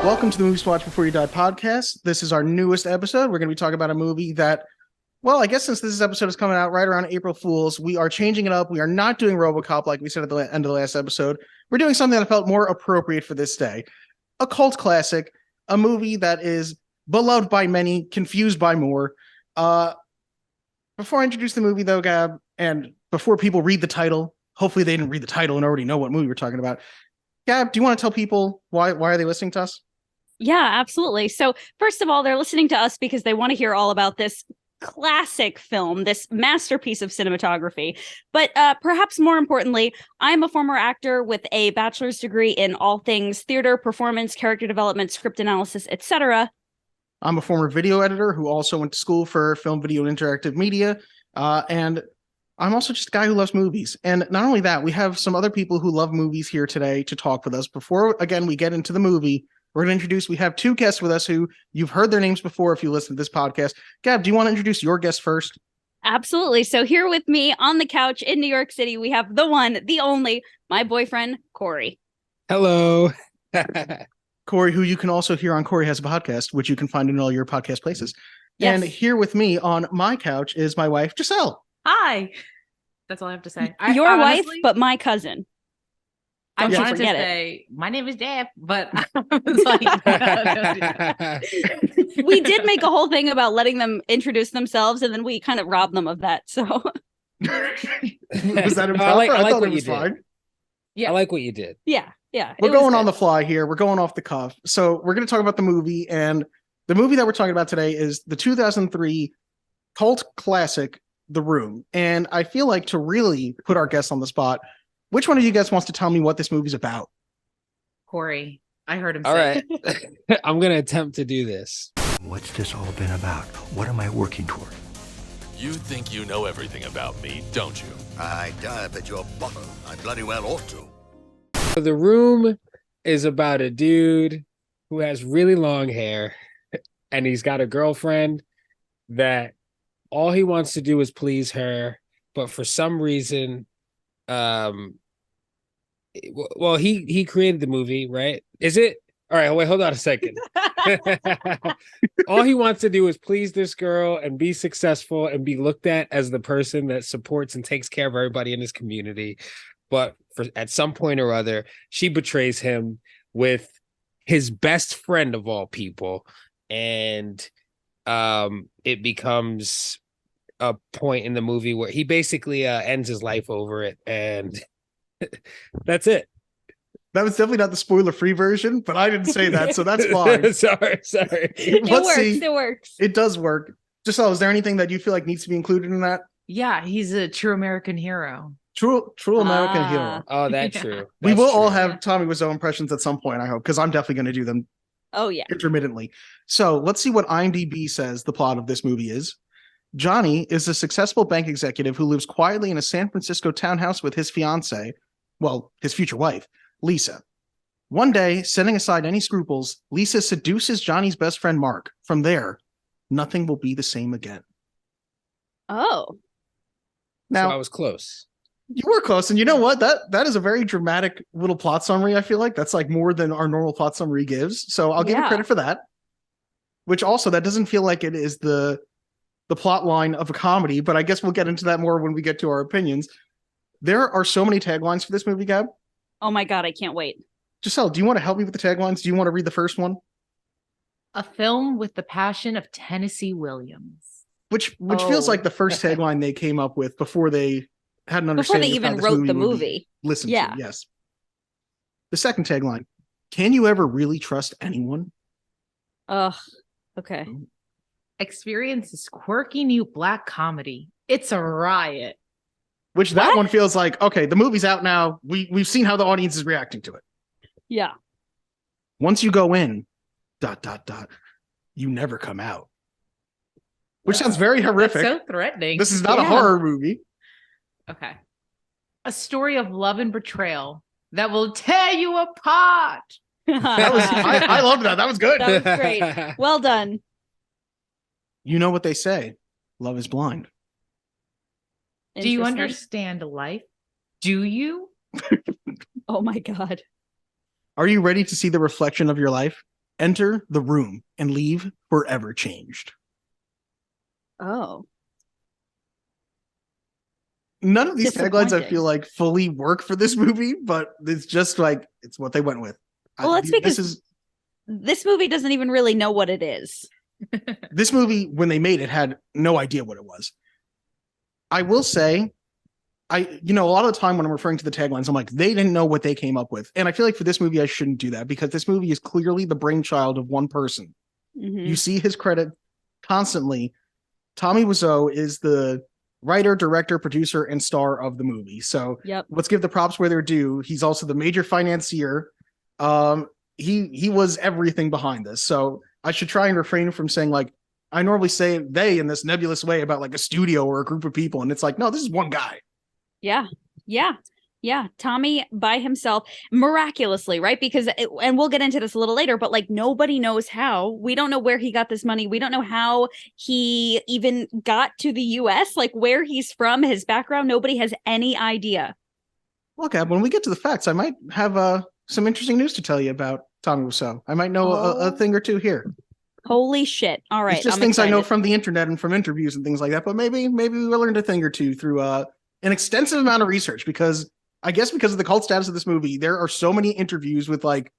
Welcome to the Movies to Watch Before You Die podcast. This is our newest episode. We're going to be talking about a movie that, well, I guess since this episode is coming out right around April Fool's, we are changing it up. We are not doing RoboCop like we said at the end of the last episode. We're doing something that felt more appropriate for this day. A cult classic, a movie that is beloved by many, confused by more. Before I introduce the movie, though, Gab, and before people read the title, hopefully they didn't read the title and already know what movie we're talking about. Gab, do you want to tell people why are they listening to us? Yeah, absolutely. So first of all, they're listening to us because they want to hear all about this classic film, this masterpiece of cinematography. But perhaps more importantly, I'm a former actor with a bachelor's degree in all things theater, performance, character development, script analysis, etc. I'm a former video editor who also went to school for film, video, and interactive media. And I'm also just a guy who loves movies. And not only that, we have some other people who love movies here today to talk with us. Before, again, we get into the movie, we're going to introduce, we have two guests with us who you've heard their names before if you listen to this podcast. Gab, do you want to introduce your guest first? Absolutely. So here with me on the couch in New York City, we have the one, the only, my boyfriend, Corey. Hello. Corey, who you can also hear on Corey Has a Podcast, which you can find in all your podcast places. Yes. And here with me on my couch is my wife, Giselle. Hi. That's all I have to say. Your wife, but my cousin. I Don't you wanted to forget say, my name is Deb, but I was like, no. We did make a whole thing about letting them introduce themselves, and then we kind of robbed them of that. So Was that improper? I like thought what it you was did. fine. Yeah. I like what you did. yeah. We're it was going on good. the fly here. We're going off the cuff. So we're going to talk about the movie. And the movie that we're talking about today is the 2003 cult classic, The Room. And I feel like to really put our guests on the spot, which one of you guys wants to tell me what this movie's about? Corey, I heard him All say. right. I'm going to attempt to do this. What's this all been about? What am I working toward? You think you know everything about me, don't you? I dive at your bottom. I bloody well ought to. The Room is about a dude who has really long hair and he's got a girlfriend that all he wants to do is please her. But for some reason, he created the movie, right? Is it? All right, wait, hold on a second. All he wants to do is please this girl and be successful and be looked at as the person that supports and takes care of everybody in his community. But at some point or other, she betrays him with his best friend of all people. And it becomes a point in the movie where he basically ends his life over it. And that's it. That was definitely not the spoiler-free version, but I didn't say that, so that's fine. Sorry. It works. It does work. Giselle, is there anything that you feel like needs to be included in that? Yeah, he's a true American hero. True American hero. Oh, that's Yeah. true. We That's will all true. have Tommy Wiseau impressions at some point, I hope, because I'm definitely going to do them Oh, yeah. intermittently. So let's see what IMDb says the plot of this movie is. Johnny is a successful bank executive who lives quietly in a San Francisco townhouse with his fiancée, well, his future wife, Lisa. One day, setting aside any scruples, Lisa seduces Johnny's best friend, Mark. From there, nothing will be the same again. Oh. Now, So I was close. you were close, and you know what? That is a very dramatic little plot summary, I feel like. That's like more than our normal plot summary gives. So I'll give you Yeah. credit for that. Which also, that doesn't feel like it is the plot line of a comedy, but I guess we'll get into that more when we get to our opinions. There are so many taglines for this movie, Gab. Oh my God, I can't wait. Giselle, do you want to help me with the taglines? Do you want to read the first one? A film with the passion of Tennessee Williams. Which feels Oh. like the first tagline they came up with before they had an Before understanding they of how even this wrote the would be movie. listened Yeah. to. Yes. The second tagline: can you ever really trust anyone? Ugh. Okay. Experience this quirky new black comedy. It's a riot. Which that What? one feels like, okay, the movie's out now. We've seen how the audience is reacting to it. Yeah. Once you go in, ... you never come out. Which sounds very horrific. So threatening. This is not a Yeah. horror movie. Okay. A story of love and betrayal that will tear you apart. That was I loved that. That was good. That was great. Well done. You know what they say. Love is blind. Do you Interesting. understand life? Do you? Oh my God. Are you ready to see the reflection of your life? enter the room and leave forever changed. Oh. None of these taglines I Disappointing. feel like fully work for this movie, but it's just like it's what they went with. Well, that's because this is this movie doesn't even really know what it is. this movie when they made it had no idea what it was. I will say, a lot of the time when I'm referring to the taglines, I'm like, they didn't know what they came up with. And I feel like for this movie, I shouldn't do that because this movie is clearly the brainchild of one person. Mhm. You see his credit constantly. Tommy Wiseau is the writer, director, producer, and star of the movie. So Yep. let's give the props where they're due. He's also the major financier. He was everything behind this. So I should try and refrain from saying like I normally say they in this nebulous way about like a studio or a group of people, and it's like, no, this is one guy. Yeah. Tommy by himself, miraculously, right? Because, and we'll get into this a little later, but like nobody knows how. We don't know where he got this money. We don't know how he even got to the US, like where he's from, his background. Nobody has any idea. Well, Gab, when we get to the facts, I might have some interesting news to tell you about Tommy Wiseau. I might know a thing or two here. Holy shit. All right. It's just I'm things I know excited. from the internet and from interviews and things like that, but maybe we learned a thing or two through an extensive amount of research because of the cult status of this movie, there are so many interviews with like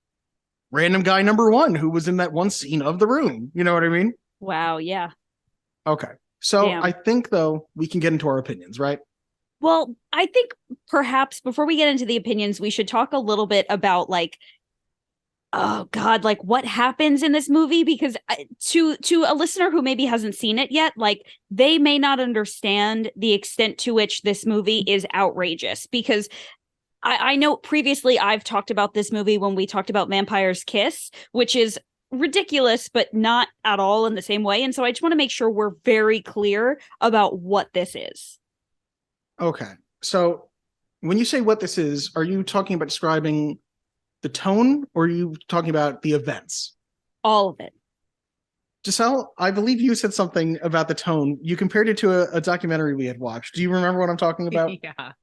random guy number one who was in that one scene of The Room. You know what I mean? Wow. Yeah. Okay. So Damn. I think though we can get into our opinions, right? Well, I think perhaps before we get into the opinions, we should talk a little bit about like, oh God, like what happens in this movie? Because to a listener who maybe hasn't seen it yet, like they may not understand the extent to which this movie is outrageous. Because I know previously I've talked about this movie when we talked about Vampire's Kiss, which is ridiculous, but not at all in the same way. And so I just want to make sure we're very clear about what this is. Okay. So when you say what this is, are you talking about describing the tone or are you talking about the events? All of it. Giselle, I believe you said something about the tone. You compared it to a documentary we had watched. Do you remember what I'm talking about? Yeah.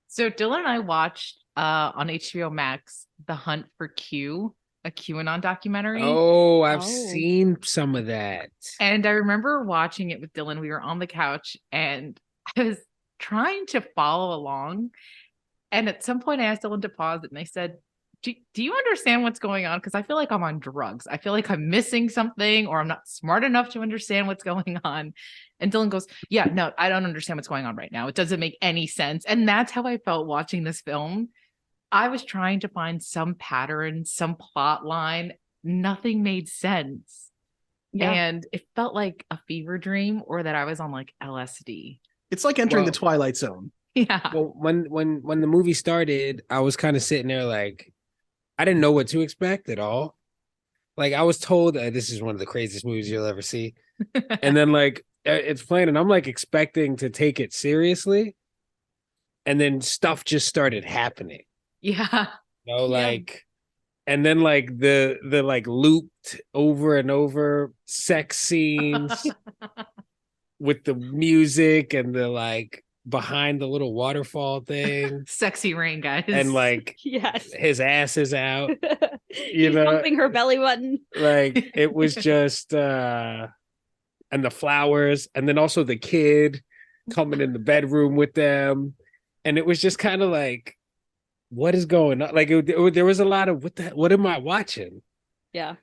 So Dylan and I watched on HBO Max The Hunt for Q, a QAnon documentary. Oh, I've Oh. seen some of that. And I remember watching it with Dylan. We were on the couch and I was trying to follow along. And at some point I asked Dylan to pause it and I said, do you understand what's going on? Because I feel like I'm on drugs. I feel like I'm missing something or I'm not smart enough to understand what's going on. And Dylan goes, yeah, no, I don't understand what's going on right now. It doesn't make any sense. And that's how I felt watching this film. I was trying to find some pattern, some plot line. Nothing made sense. Yeah. And it felt like a fever dream or that I was on like LSD. It's like entering the Well- Twilight Zone. Yeah. Well, when the movie started, I was kind of sitting there like, I didn't know what to expect at all. Like I was told this is one of the craziest movies you'll ever see, and then like it's playing, and I'm like expecting to take it seriously, and then stuff just started happening. Yeah. You know, like, and then like the like looped over and over sex scenes with the music and the like behind the little waterfall thing, Sexy rain, guys. and like Yes. his ass is out. He's know- pumping her belly button. Like it was just and the flowers, and then also the kid coming in the bedroom with them, and it was just kind of like, what is going on? Like there was a lot of what am I watching? Yeah.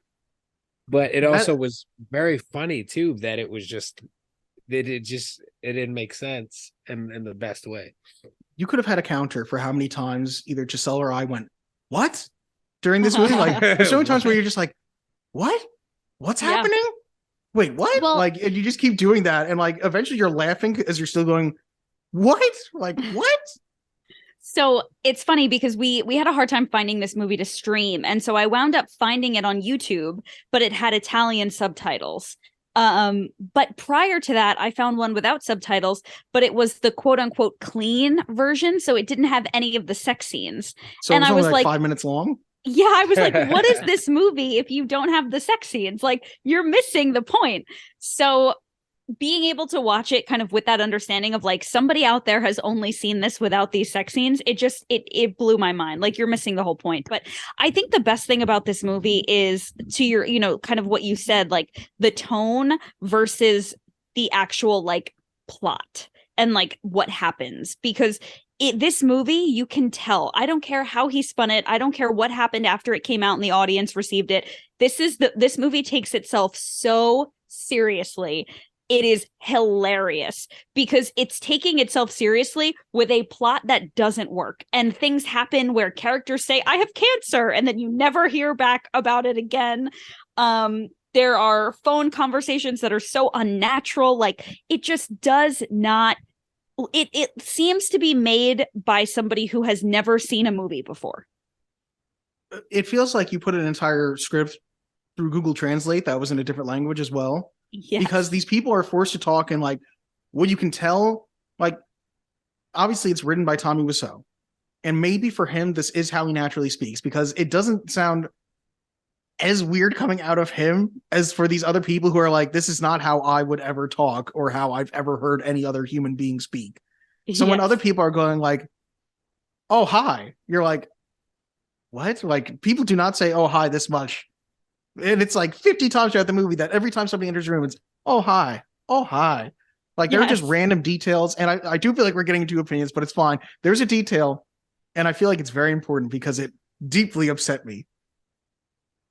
But it also was very funny too that it was just it didn't make sense in the best way. You could have had a counter for how many times either Giselle or I went, what? During this movie? Like, there's so many times where you're just like, what? What's Yeah. happening? Wait, what? Well- like, and you just keep doing that. And like, eventually you're laughing as you're still going, what? Like, what? So it's funny because we had a hard time finding this movie to stream. And so I wound up finding it on YouTube, but it had Italian subtitles. But prior to that, I found one without subtitles, but it was the quote unquote clean version. So it didn't have any of the sex scenes. So And it was I only was like like- 5 minutes long. Yeah, I was like, what is this movie if you don't have the sex scenes? Like, you're missing the point. So being able to watch it kind of with that understanding of like somebody out there has only seen this without these sex scenes, it blew my mind. Like, you're missing the whole point. But I think the best thing about this movie is, to your, you know, kind of what you said, like the tone versus the actual like plot and like what happens, because this movie, you can tell. I don't care how he spun it. I don't care what happened after it came out and the audience received it. This movie takes itself so seriously. It is hilarious because it's taking itself seriously with a plot that doesn't work. And things happen where characters say, I have cancer, and then you never hear back about it again. There are phone conversations that are so unnatural. Like, it just does not. It seems to be made by somebody who has never seen a movie before. It feels like you put an entire script through Google Translate that was in a different language as well. Yes. Because these people are forced to talk in like what you can tell, like obviously it's written by Tommy Wiseau. And maybe for him, this is how he naturally speaks, because it doesn't sound as weird coming out of him as for these other people who are like, this is not how I would ever talk or how I've ever heard any other human being speak. So when other people are going like, oh, hi, you're like, what? Like, people do not say, oh, hi, this much. And it's like 50 times throughout the movie that every time somebody enters the room, it's, oh, hi, oh, hi. Like, there are just random details. And I do feel like we're getting into opinions, but it's fine. There's a detail, and I feel like it's very important because it deeply upset me,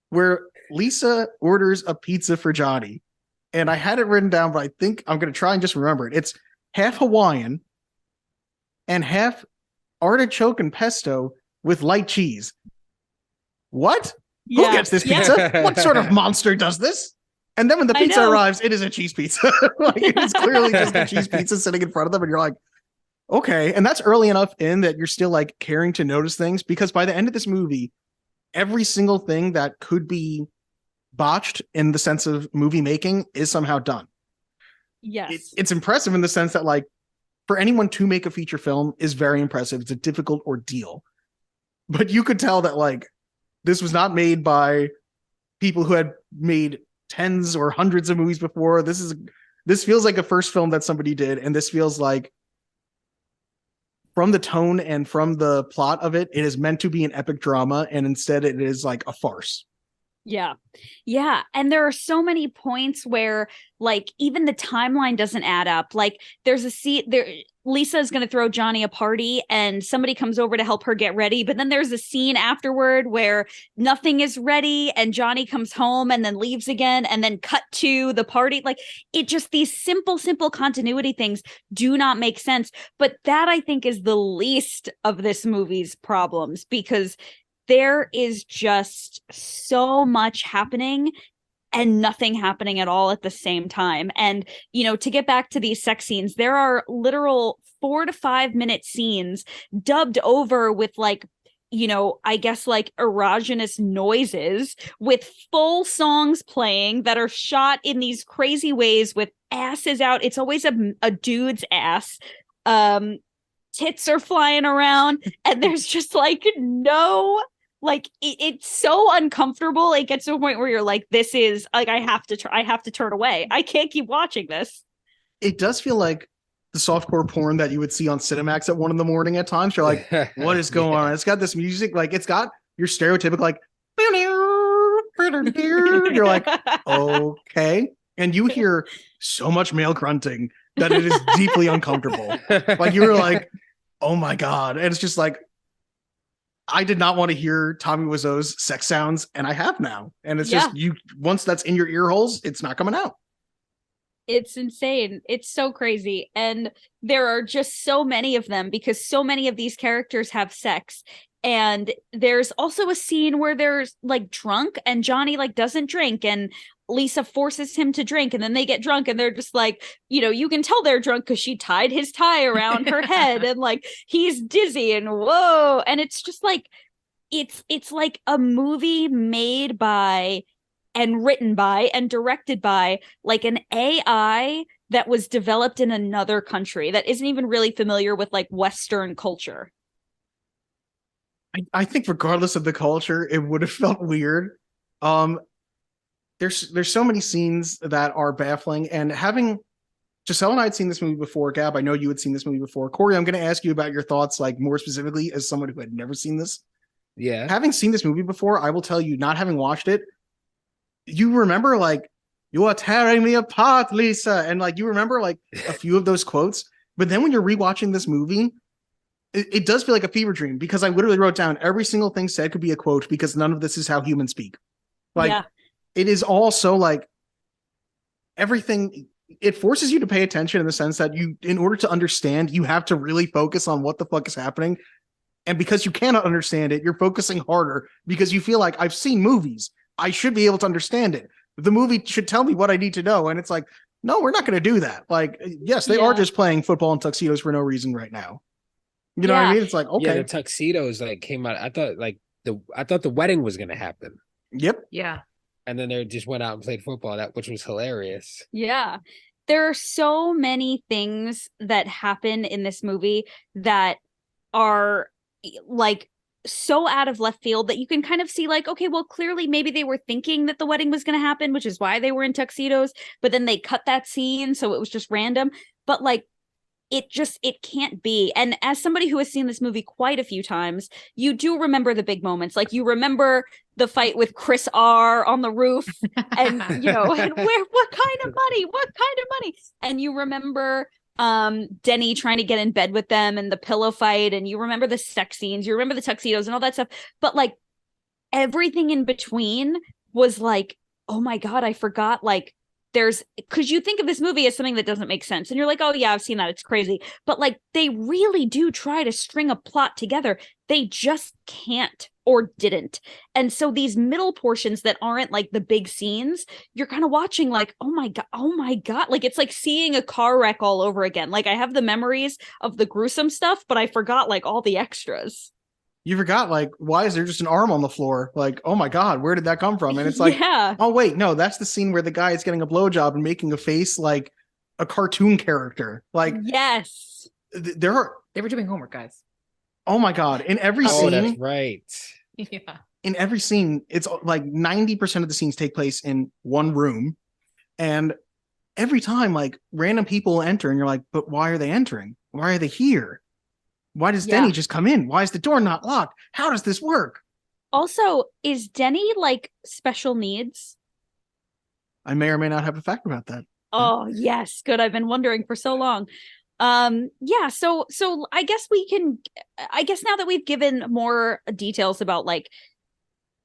where Lisa orders a pizza for Johnny. And I had it written down, but I think I'm going to try and just remember it. It's half Hawaiian and half artichoke and pesto with light cheese. What? Yeah. Who gets this pizza? What sort of monster does this? And then when the pizza arrives, it is a cheese pizza. Like, it's clearly just a cheese pizza sitting in front of them. And you're like, okay. And that's early enough in that you're still like caring to notice things, because by the end of this movie, every single thing that could be botched in the sense of movie making is somehow done. Yes. It's impressive in the sense that, like, for anyone to make a feature film is very impressive. It's a difficult ordeal. But you could tell that, like, this was not made by people who had made tens or hundreds of movies before. This feels like a first film that somebody did, and this feels like, from the tone and from the plot of it, it is meant to be an epic drama, and instead it is like a farce. Yeah. Yeah. And there are so many points where, like, even the timeline doesn't add up. Like, there's a scene there. Lisa is going to throw Johnny a party and somebody comes over to help her get ready. But then there's a scene afterward where nothing is ready and Johnny comes home and then leaves again, and then cut to the party. Like, it just, these simple continuity things do not make sense. But that, I think, is the least of this movie's problems, because there is just so much happening and nothing happening at all at the same time. And, you know, to get back to these sex scenes, there are literal 4 to 5 minute scenes dubbed over with, like, you know, I guess like erogenous noises with full songs playing that are shot in these crazy ways with asses out. It's always a dude's ass. Tits are flying around, and there's just like no, like, it's so uncomfortable. It gets to a point where you're like, this is like, I have to turn away. I can't keep watching this. It does feel like the softcore porn that you would see on Cinemax at 1 a.m. at times. You're like, what is going on? It's got this music, like, it's got your stereotypical, like, you're like, okay. And you hear so much male grunting that it is deeply uncomfortable. Like, you were like, oh my God. And it's just like, I did not want to hear Tommy Wiseau's sex sounds, and I have now. And it's just, you, once that's in your ear holes, it's not coming out. It's insane. It's so crazy. And there are just so many of them, because so many of these characters have sex. And there's also a scene where there's like drunk, and Johnny like doesn't drink, and Lisa forces him to drink, and then they get drunk, and they're just like, you know, you can tell they're drunk because she tied his tie around her head, and like he's dizzy, and whoa. And it's just like, it's like a movie made by and written by and directed by like an AI that was developed in another country that isn't even really familiar with like Western culture. I think regardless of the culture, it would have felt weird. There's so many scenes that are baffling, and having Giselle and I had seen this movie before. Gab, I know you had seen this movie before. Corey, I'm going to ask you about your thoughts, like more specifically as someone who had never seen this. Yeah. Having seen this movie before, I will tell you, not having watched it, you remember like, "You are tearing me apart, Lisa." And like, you remember like a few of those quotes. But then when you're rewatching this movie, it does feel like a fever dream because I literally wrote down every single thing said could be a quote because none of this is how humans speak. Like, Yeah. it is all so like everything. It forces you to pay attention in the sense that you, in order to understand, you have to really focus on what the fuck is happening. And because you cannot understand it, you're focusing harder because you feel like I've seen movies. I should be able to understand it. The movie should tell me what I need to know. And it's like, no, we're not going to do that. Like, yes, they are just playing football in tuxedos for no reason right now. You know what I mean? It's like, okay. Yeah, the tuxedos like came out. I thought the wedding was gonna happen. Yep. Yeah. And then they just went out and played football, which was hilarious. Yeah. There are so many things that happen in this movie that are like so out of left field that you can kind of see like, okay, well, clearly maybe they were thinking that the wedding was going to happen, which is why they were in tuxedos, but then they cut that scene. So it was just random. But like, it can't be. And as somebody who has seen this movie quite a few times, you do remember the big moments. Like you remember the fight with Chris R on the roof and, you know, and what kind of money? And you remember Denny trying to get in bed with them and the pillow fight. And you remember the sex scenes, you remember the tuxedos and all that stuff. But like everything in between was like, oh my God, I forgot. Like, because you think of this movie as something that doesn't make sense and you're like, oh yeah, I've seen that, it's crazy, but like they really do try to string a plot together. They just can't or didn't. And so these middle portions that aren't like the big scenes, you're kind of watching like, oh my god, like it's like seeing a car wreck all over again. Like I have the memories of the gruesome stuff, but I forgot like all the extras. You forgot, like, why is there just an arm on the floor? Like, oh my God, where did that come from? And it's like, yeah. Oh wait, no, that's the scene where the guy is getting a blowjob and making a face like a cartoon character. Like, yes, they were doing homework, guys. Oh my God, in every scene, that's right. Yeah. In every scene, it's like 90% of the scenes take place in one room, and every time, like random people enter, and you're like, but why are they entering? Why are they here? Why does Denny just come in? Why is the door not locked? How does this work? Also, is Denny like special needs? I may or may not have a fact about that. Oh, yes. Good. I've been wondering for so long. Yeah, so I guess now that we've given more details about like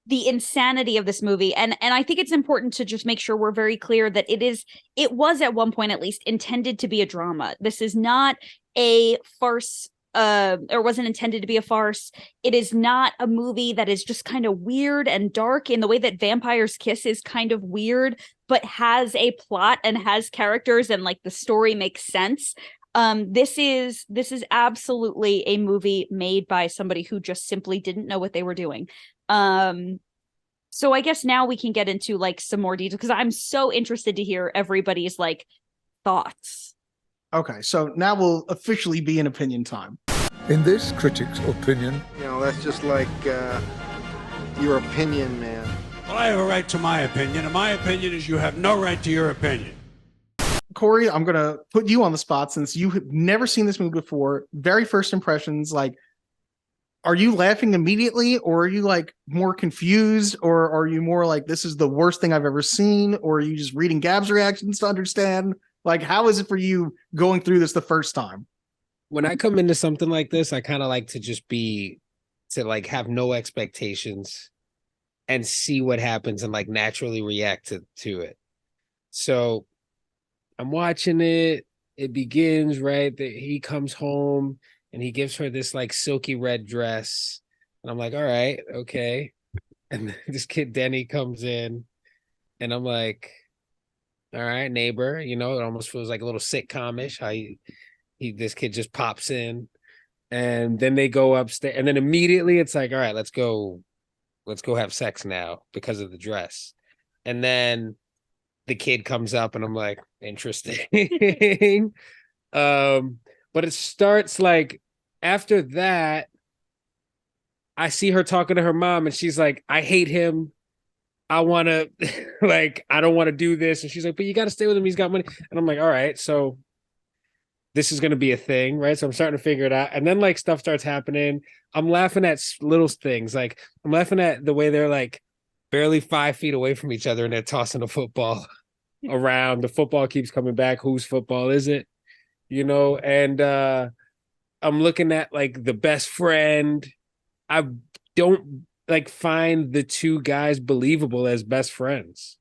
the insanity of this movie, and I think it's important to just make sure we're very clear that it was at one point at least intended to be a drama. This is not a farce. Or wasn't intended to be a farce. It is not a movie that is just kind of weird and dark in the way that Vampire's Kiss is kind of weird, but has a plot and has characters and like the story makes sense. This is absolutely a movie made by somebody who just simply didn't know what they were doing. So I guess now we can get into like some more detail because I'm so interested to hear everybody's like thoughts. Okay, so now we'll officially be in opinion time. In this critic's opinion, You know, that's just like your opinion, man. Well, I have a right to my opinion, and my opinion is you have no right to your opinion. Corey, I'm going to put you on the spot since you have never seen this movie before. Very first impressions, like, are you laughing immediately or are you like more confused or are you more like, this is the worst thing I've ever seen? Or are you just reading Gab's reactions to understand? Like, how is it for you going through this the first time? When I come into something like this, I kind of like to like have no expectations and see what happens and like naturally react to it. So I'm watching it. It begins, right? He comes home and he gives her this like silky red dress. And I'm like, all right, okay. And this kid, Denny, comes in and I'm like, all right, neighbor, you know, it almost feels like a little sitcom-ish how this kid just pops in and then they go upstairs and then immediately it's like, all right, let's go have sex now because of the dress. And then the kid comes up and I'm like, interesting. But it starts like after that, I see her talking to her mom and she's like, I hate him. I want to like, I don't want to do this. And she's like, but you got to stay with him. He's got money. And I'm like, all right. So this is going to be a thing, right? So I'm starting to figure it out. And then like stuff starts happening. I'm laughing at little things. Like I'm laughing at the way they're like barely 5 feet away from each other and they're tossing a football around. The football keeps coming back. Whose football is it? You know, and I'm looking at like the best friend. I don't like find the two guys believable as best friends.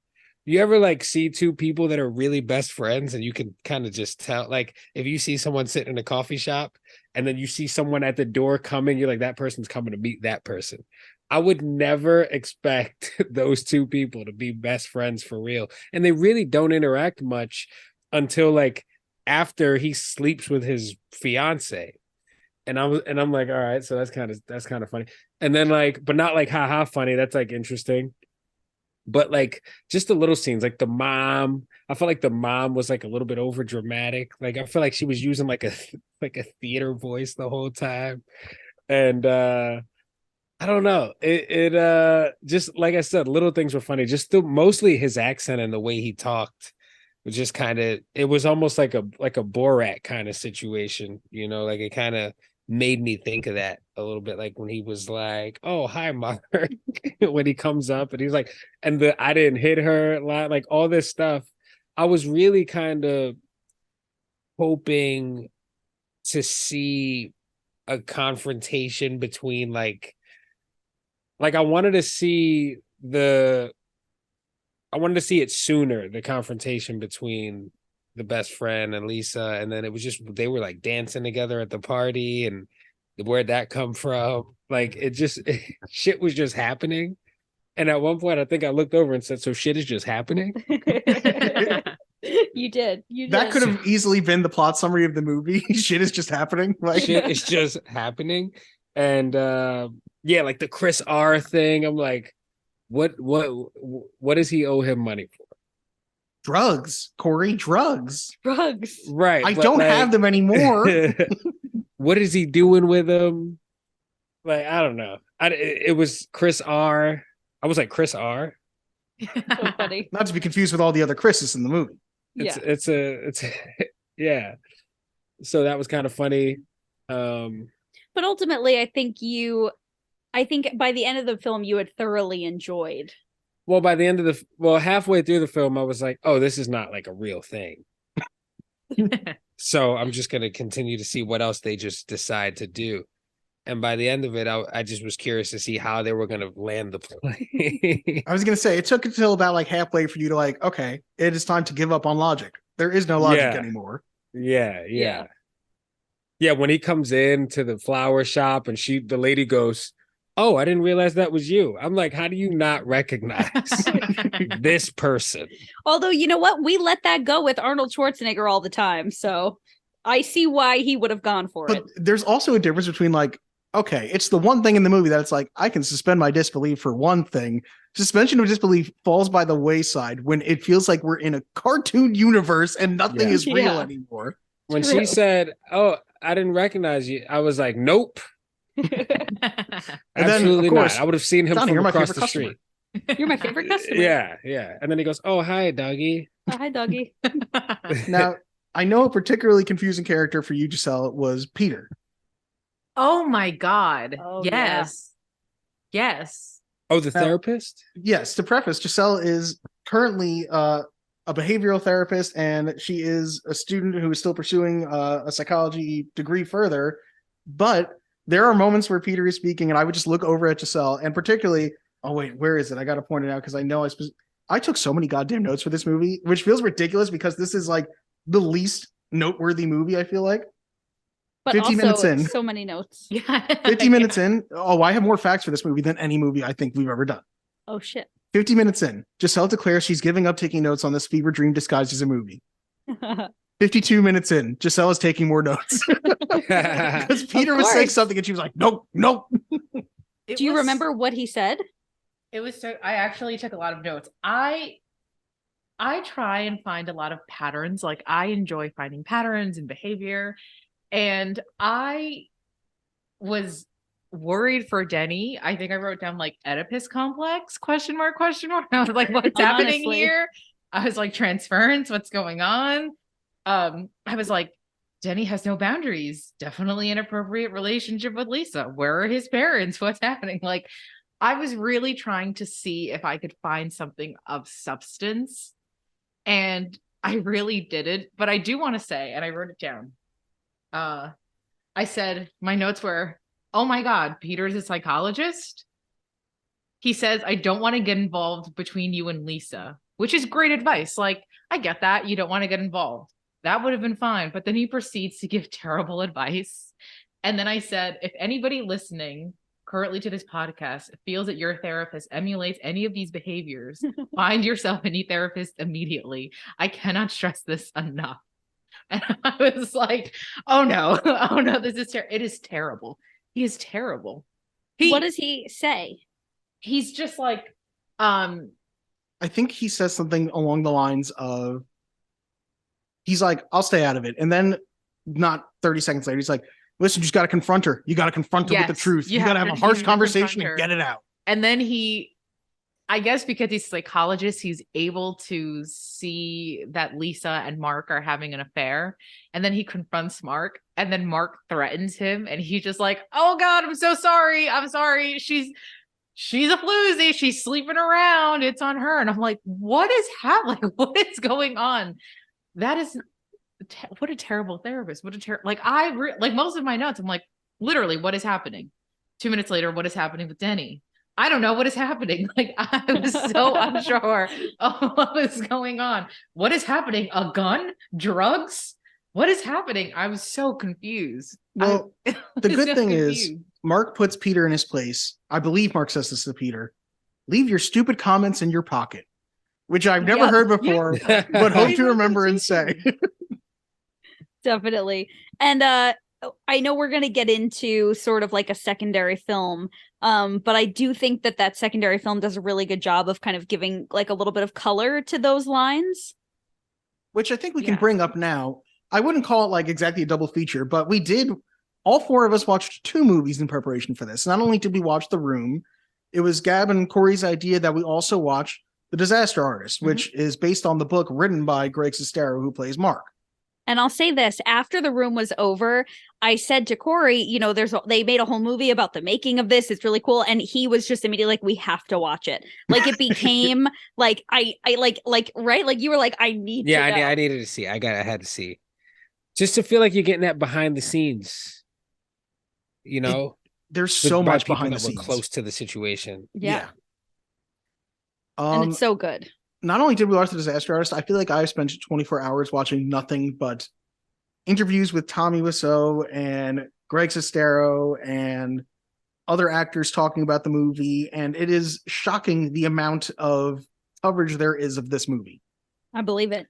You ever like see two people that are really best friends and you can kind of just tell, like if you see someone sitting in a coffee shop and then you see someone at the door coming, you're like, that person's coming to meet that person. I would never expect those two people to be best friends for real. And they really don't interact much until like after he sleeps with his fiance. And I'm like, all right, so that's kind of funny. And then like, but not like haha funny. That's like interesting. But like just the little scenes, like the mom, I felt like the mom was like a little bit over dramatic. Like I feel like she was using like a theater voice the whole time. And I don't know. It just like I said, little things were funny. Just mostly his accent and the way he talked was just kind of, it was almost like a Borat kind of situation, you know, like it kind of made me think of that a little bit, like when he was like, "Oh, hi, Mark," when he comes up and he's like, and I didn't hit her, like all this stuff. I was really kind of hoping to see a confrontation between like I wanted to see it sooner, the confrontation between the best friend and Lisa, and then it was just they were like dancing together at the party, and where'd that come from? Like shit was just happening. And at one point I think I looked over and said, so shit is just happening. You did. That could have easily been the plot summary of the movie. Shit is just happening. Like shit is just happening. And yeah, like the Chris R thing, I'm like, what does he owe him money for? Drugs, Corey, drugs. Right. I don't have them anymore. What is he doing with them? Like, I don't know. It was Chris R. I was like, Chris R. So funny. Not to be confused with all the other Chris's in the movie. It's yeah. So that was kind of funny. But ultimately, I think by the end of the film, you had thoroughly enjoyed. Well, by the end of halfway through the film, I was like, oh, this is not like a real thing. So I'm just going to continue to see what else they just decide to do. And by the end of it, I just was curious to see how they were going to land the plane. I was going to say, it took until about like halfway for you to like, okay, it is time to give up on logic. There is no logic anymore. Yeah. When he comes in to the flower shop and the lady goes, "Oh, I didn't realize that was you." I'm like, how do you not recognize this person? Although, you know what? We let that go with Arnold Schwarzenegger all the time. So I see why he would have gone for it. But there's also a difference between like, okay, it's the one thing in the movie that it's like, I can suspend my disbelief for one thing. Suspension of disbelief falls by the wayside when it feels like we're in a cartoon universe and nothing is real anymore. When she said, "Oh, I didn't recognize you," I was like, nope. Absolutely not. I would have seen him from across the street. You're my favorite customer. Yeah. And then he goes, "Oh, hi, doggy." Oh, hi, doggy. Now, I know a particularly confusing character for you, Giselle, was Peter. Oh my God. Oh, yes. Yeah. Yes. Oh, the therapist? Yes. To preface, Giselle is currently a behavioral therapist, and she is a student who is still pursuing a psychology degree further. But there are moments where Peter is speaking, and I would just look over at Giselle, and particularly, oh wait, where is it? I got to point it out because I know I took so many goddamn notes for this movie, which feels ridiculous because this is like the least noteworthy movie, I feel like. But 50 minutes in. So many notes. Yeah. 50 minutes in. Oh, I have more facts for this movie than any movie I think we've ever done. Oh, shit. 50 minutes in. Giselle declares she's giving up taking notes on this fever dream disguised as a movie. 52 minutes in. Giselle is taking more notes. Because Peter was saying something and she was like, nope. Do you remember what he said? It was so I actually took a lot of notes. I try and find a lot of patterns. Like I enjoy finding patterns in behavior. And I was worried for Denny. I think I wrote down like Oedipus complex, question mark. I was like, what's happening here? I was like, transference, what's going on? I was like, Denny has no boundaries. Definitely inappropriate relationship with Lisa. Where are his parents? What's happening? Like, I was really trying to see if I could find something of substance, and I really didn't. But I do want to say, and I wrote it down. I said my notes were, "Oh my God, Peter's a psychologist." He says, "I don't want to get involved between you and Lisa," which is great advice. Like, I get that. You don't want to get involved. That would have been fine. But then he proceeds to give terrible advice. And then I said, if anybody listening currently to this podcast feels that your therapist emulates any of these behaviors, find yourself a new therapist immediately. I cannot stress this enough. And I was like, oh no, oh no, this is it is terrible. He is terrible. What does he say? He's just like, I think he says something along the lines of, he's like, I'll stay out of it. And then not 30 seconds later, he's like, listen, you just got to confront her. You got to confront her with the truth. You got to have a harsh conversation and get it out. And then I guess because he's a psychologist, he's able to see that Lisa and Mark are having an affair. And then he confronts Mark, and then Mark threatens him. And he's just like, oh God, I'm so sorry. I'm sorry. She's a floozy. She's sleeping around. It's on her. And I'm like, what is happening? What is going on? That is what a terrible therapist. What a like like most of my notes. I'm like, literally, what is happening? 2 minutes later, what is happening with Denny? I don't know what is happening. Like, I was so unsure of what was going on. What is happening? A gun? Drugs? What is happening? I was so confused. Well, the good thing is Mark puts Peter in his place. I believe Mark says this to Peter. Leave your stupid comments in your pocket, which I've never heard before, but hope to remember and say. Definitely. And I know we're going to get into sort of like a secondary film, but I do think that secondary film does a really good job of kind of giving like a little bit of color to those lines. Which I think we can bring up now. I wouldn't call it like exactly a double feature, but we did, all four of us watched 2 movies in preparation for this. Not only did we watch The Room, it was Gab and Corey's idea that we also watch The Disaster Artist, which is based on the book written by Greg Sestero, who plays Mark. And I'll say this, after The Room was over, I said to Corey, you know, they made a whole movie about the making of this. It's really cool. And he was just immediately like, we have to watch it. Like, it became like, I right? Like, you were like, I need to know. I needed to see. I had to see. Just to feel like you're getting that behind the scenes. You know? There's so much behind the scenes. scenes. Close to the situation. Yeah. And it's so good. Not only did we watch The Disaster Artist, I feel like I've spent 24 hours watching nothing but interviews with Tommy Wiseau and Greg Sestero and other actors talking about the movie. And it is shocking the amount of coverage there is of this movie. I believe it.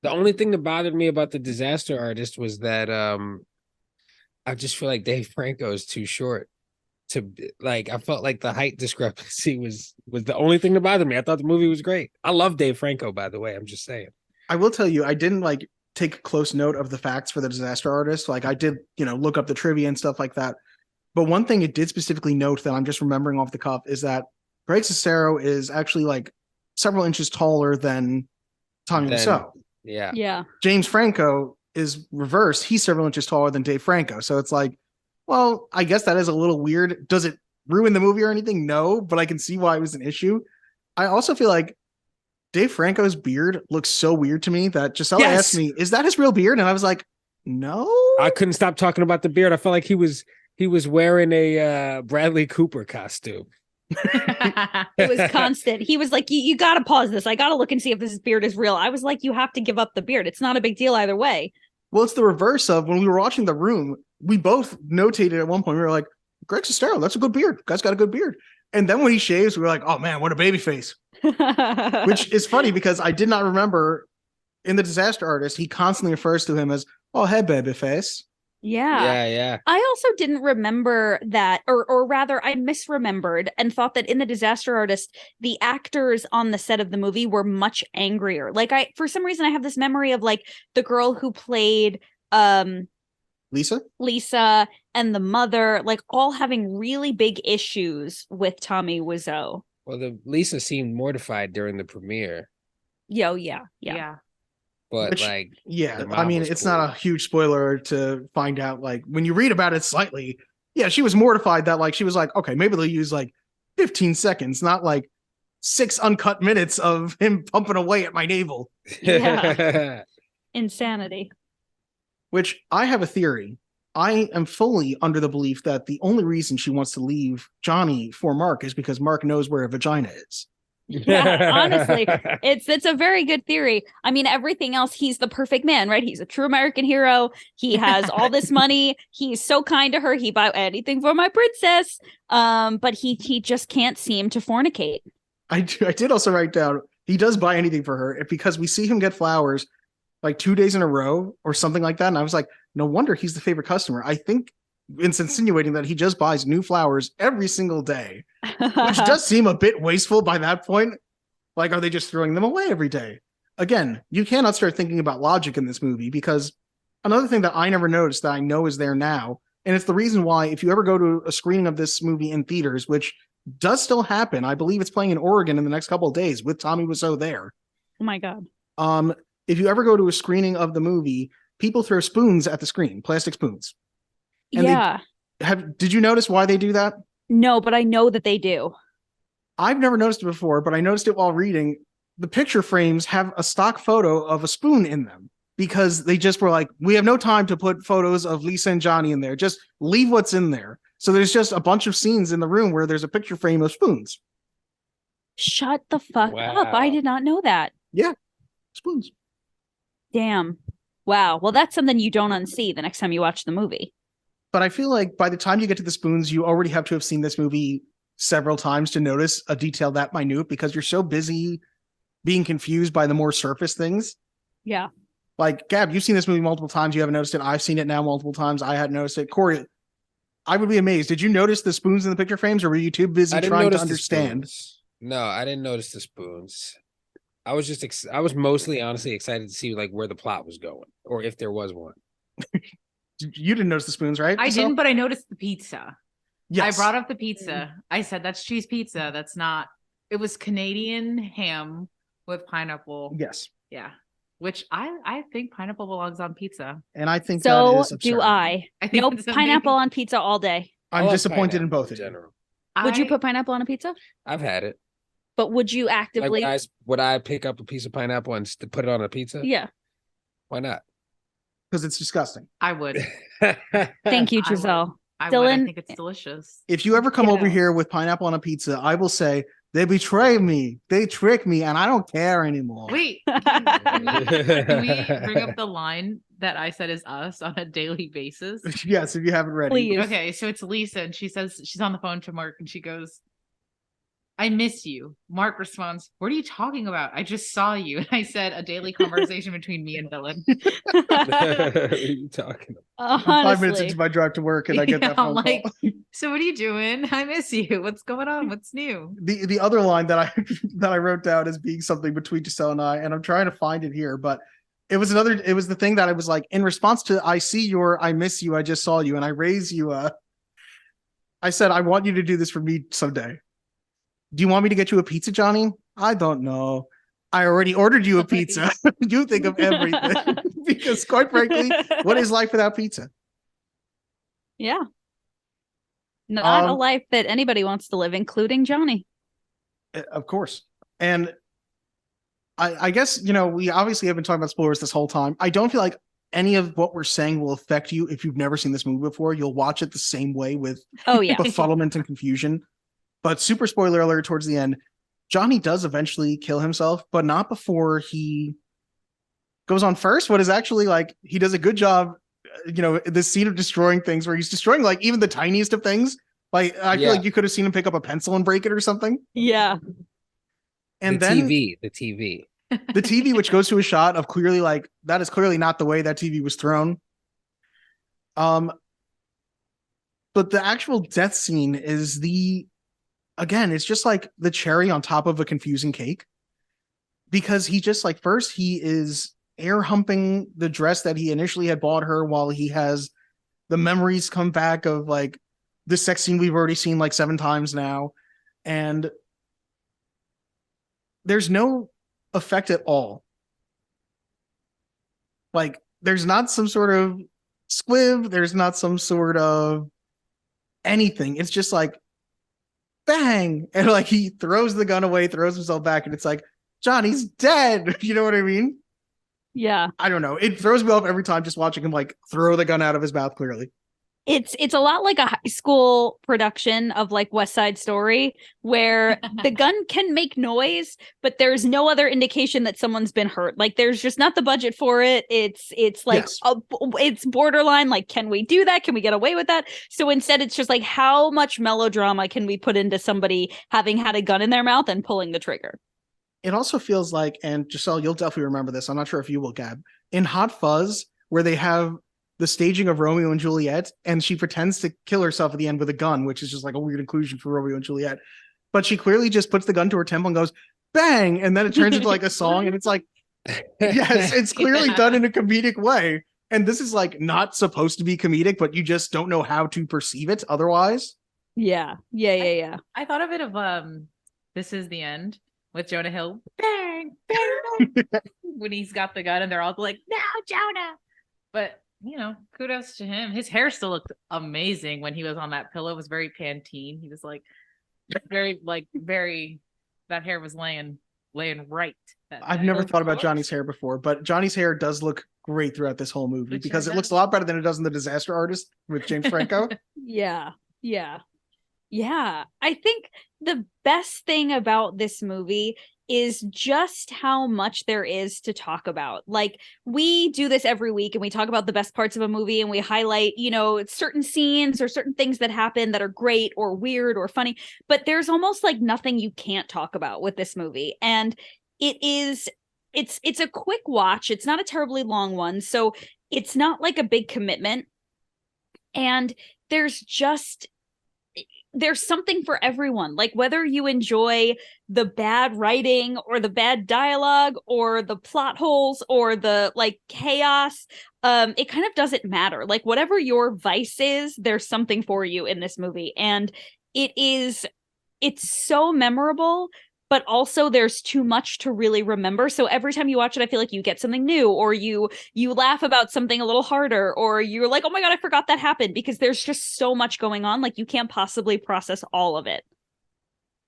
The only thing that bothered me about The Disaster Artist was that I just feel like Dave Franco is too short. I felt like the height discrepancy was the only thing that bothered me. I thought the movie was great. I love Dave Franco, by the way. I'm just saying. I will tell you, I didn't take close note of the facts for The Disaster Artist. Like, I did, look up the trivia and stuff like that. But one thing it did specifically note that I'm just remembering off the cuff is that Greg Sestero is actually like several inches taller than Tommy Wiseau. Yeah. Yeah. James Franco is reversed. He's several inches taller than Dave Franco. So it's like, well, I guess that is a little weird. Does it ruin the movie or anything? No, but I can see why it was an issue. I also feel like Dave Franco's beard looks so weird to me that Giselle asked me, is that his real beard? And I was like, no. I couldn't stop talking about the beard. I felt like he was wearing a Bradley Cooper costume. It was constant. He was like, you got to pause this. I got to look and see if this beard is real. I was like, you have to give up the beard. It's not a big deal either way. Well, it's the reverse of when we were watching The Room. We both notated at one point, we were like, Greg Sestero, that's a good beard. Guy's got a good beard. And then when he shaves, we were like, oh man, what a baby face. Which is funny because I did not remember in The Disaster Artist, he constantly refers to him as, oh, hey, baby face. Yeah. I also didn't remember that, or rather I misremembered and thought that in The Disaster Artist, the actors on the set of the movie were much angrier. Like, for some reason, I have this memory of like the girl who played Lisa and the mother, like all having really big issues with Tommy Wiseau. Well, Lisa seemed mortified during the premiere. Yeah. but Which- like, Yeah, The I mean, mom was it's cool. not a huge spoiler to find out. Like when you read about it slightly, yeah, she was mortified that like she was like, okay, maybe they'll use like 15 seconds, not like 6 uncut minutes of him pumping away at my navel. Yeah. Insanity. Which I have a theory. I am fully under the belief that the only reason she wants to leave Johnny for Mark is because Mark knows where a vagina is. Yeah, honestly, it's a very good theory. I mean, everything else, he's the perfect man, right? He's a true American hero. He has all this money. He's so kind to her. He buy anything for my princess. But he just can't seem to fornicate. I did also write down he does buy anything for her because we see him get flowers like 2 days in a row or something like that. And I was like, no wonder he's the favorite customer. I think it's insinuating that he just buys new flowers every single day, which does seem a bit wasteful by that point. Like, are they just throwing them away every day? Again, you cannot start thinking about logic in this movie because another thing that I never noticed that I know is there now, and it's the reason why if you ever go to a screening of this movie in theaters, which does still happen, I believe it's playing in Oregon in the next couple of days with Tommy Wiseau there. Oh my God. If you ever go to a screening of the movie, people throw spoons at the screen, plastic spoons. And Yeah. Did you notice why they do that? No, but I know that they do. I've never noticed it before, but I noticed it while reading. The picture frames have a stock photo of a spoon in them because they just were like, we have no time to put photos of Lisa and Johnny in there. Just leave what's in there. So there's just a bunch of scenes in the room where there's a picture frame of spoons. Shut the fuck Wow. up. I did not know that. Spoons. Damn. Wow. Well, that's something you don't unsee the next time you watch the movie. But I feel like by the time you get to the spoons, you already have to have seen this movie several times to notice a detail that minute because you're so busy being confused by the more surface things. Yeah. Like, Gab, you've seen this movie multiple times. You haven't noticed it. I've seen it now multiple times. I hadn't noticed it. Corey, I would be amazed. Did you notice the spoons in the picture frames or were you too busy I didn't trying to notice the understand? spoons. No, I didn't notice the spoons. I was just I was mostly honestly excited to see like where the plot was going or if there was one. You didn't notice the spoons, right? I Giselle? didn't, but I noticed the pizza. Yes. I brought up the pizza. I said that's cheese pizza. That's not. It was Canadian ham with pineapple. Yes. Yeah, which I think pineapple belongs on pizza. And I think that So is absurd. do I. I think Nope. it's Pineapple amazing. on pizza all day. I'm I like disappointed in pineapple both of you. general. Would you I- put pineapple on a pizza? I've had it. But would you Like actively? would I pick up a piece of pineapple and put it on a pizza? Yeah. Why not? Because it's disgusting. I would. Thank you, I would. Giselle. I would. I Dylan- think it's delicious. If you ever come over Yeah. here with pineapple on a pizza, I will say, they betray me. They trick me and I don't care anymore. Wait, can we bring up the line that I said is us on a daily basis? Yes, if you haven't read Please. it. Okay, so it's Lisa, and she says she's on the phone to Mark, and she goes, "I miss you." Mark responds, "What are you talking about? I just saw you." And I said, "A daily conversation between me and Dylan." What are you talking about? 5 minutes Honestly. into my drive to work and I get Yeah, that phone I'm like, call. "So what are you doing? I miss you. What's going on? What's new?" The other line that I that I wrote down as being something between Giselle and I, and I'm trying to find it here, but it was the thing that I was like, in response to I see your I miss you, I just saw you, and I raise you I said, I want you to do this for me someday. Do you want me to get you a pizza, Johnny? I don't know. I already ordered you a pizza. You think of everything. Because quite frankly, what is life without pizza? Yeah. Not a Um, life that anybody wants to live, including Johnny. Of course. And I guess, we obviously have been talking about spoilers this whole time. I don't feel like any of what we're saying will affect you if you've never seen this movie before. You'll watch it the same way with Oh yeah. befuddlement and confusion. But super spoiler alert towards the end, Johnny does eventually kill himself, but not before he goes on first. What is actually like, he does a good job, this scene of destroying things where he's destroying like even the tiniest of things. Like, I feel Yeah. like you could have seen him pick up a pencil and break it or something. Yeah. And the then TV. the TV, which goes to a shot of clearly like, that is clearly not the way that TV was thrown. But the actual death scene is again, it's just like the cherry on top of a confusing cake, because he just like, first he is air humping the dress that he initially had bought her while he has the memories come back of like the sex scene we've already seen like 7 times now. And there's no effect at all Like, there's not some sort of squiv, there's not some sort of anything. It's just like bang, and like he throws the gun away, throws himself back, and it's like, Johnny's dead. You know what I mean? Yeah. I don't know. It throws me off every time just watching him like throw the gun out of his mouth clearly. It's a lot like a high school production of like West Side Story, where the gun can make noise, but there's no other indication that someone's been hurt. Like there's just not the budget for it. It's like Yes. it's borderline. Like, can we do that? Can we get away with that? So instead, it's just like, how much melodrama can we put into somebody having had a gun in their mouth and pulling the trigger? It also feels like, and Giselle, you'll definitely remember this. I'm not sure if you will, Gab. In Hot Fuzz, where they have the staging of Romeo and Juliet, and she pretends to kill herself at the end with a gun, which is just like a weird inclusion for Romeo and Juliet. But she clearly just puts the gun to her temple and goes, bang! And then it turns into like a song, and it's like, yes, it's clearly done in a comedic way. And this is like not supposed to be comedic, but you just don't know how to perceive it otherwise. Yeah. I thought of it of This Is the End with Jonah Hill. Bang, bang, bang. When he's got the gun and they're all like, no, Jonah. But you know, kudos to him. His hair still looked amazing when he was on that pillow. It was very Pantene. He was like very that hair was laying right. I've never thought about Johnny's hair before, but Johnny's hair does look great throughout this whole movie It because sure it looks does. a lot better than it does in The Disaster Artist with James Franco. Yeah. I think the best thing about this movie is just how much there is to talk about. Like, we do this every week and we talk about the best parts of a movie and we highlight, you know, certain scenes or certain things that happen that are great or weird or funny, but there's almost like nothing you can't talk about with this movie. And it's a quick watch. It's not a terribly long one, so it's not like a big commitment. And there's something for everyone. Like, whether you enjoy the bad writing or the bad dialogue or the plot holes or the like chaos, it kind of doesn't matter. Like, whatever your vice is, there's something for you in this movie. And it's so memorable, but also there's too much to really remember. So every time you watch it, I feel like you get something new, or you laugh about something a little harder, or you're like, oh my God, I forgot that happened, because there's just so much going on. Like, you can't possibly process all of it.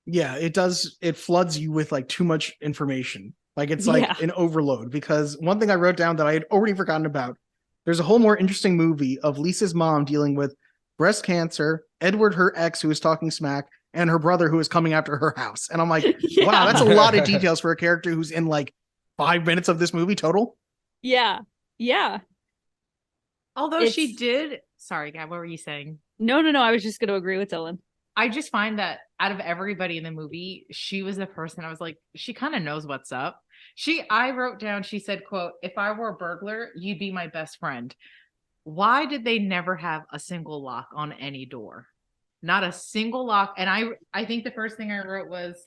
Yeah, it does. It floods you with like too much information. Like, it's like an overload, because one thing I wrote down that I had already forgotten about, there's a whole more interesting movie of Lisa's mom dealing with breast cancer, Edward, her ex, who is talking smack, and her brother who is coming after her house. And I'm like, wow, that's a lot of details for a character who's in like 5 minutes of this movie total. Yeah. Although she did. Sorry, Gab, what were you saying? No. I was just going to agree with Dylan. I just find that out of everybody in the movie, she was the person I was like, she kind of knows what's up. I wrote down, she said, quote, if I were a burglar, you'd be my best friend. Why did they never have a single lock on any door? Not a single lock. And I think the first thing I wrote was,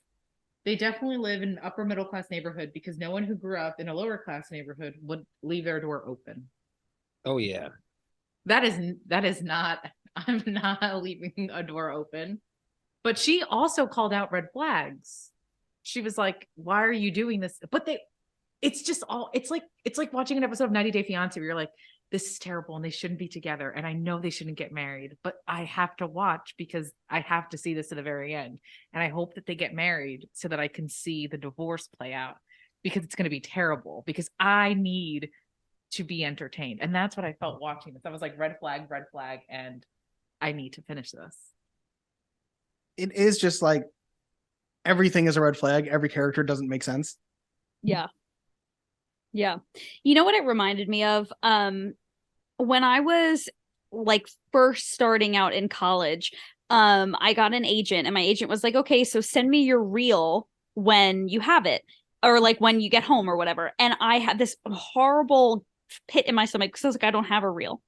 they definitely live in an upper middle class neighborhood, because no one who grew up in a lower class neighborhood would leave their door open. Oh yeah. That is not, I'm not leaving a door open. But she also called out red flags. She was like, why are you doing this? But it's like watching an episode of 90 Day Fiance where you're like, this is terrible and they shouldn't be together. And I know they shouldn't get married, but I have to watch because I have to see this to the very end. And I hope that they get married so that I can see the divorce play out, because it's going to be terrible, because I need to be entertained. And that's what I felt watching this. I was like, red flag, and I need to finish this. It is just like everything is a red flag. Every character doesn't make sense. Yeah. You know what it reminded me of? When I was like first starting out in college, I got an agent, and my agent was like, okay, so send me your reel when you have it, or like when you get home or whatever. And I had this horrible pit in my stomach because I was like, I don't have a reel.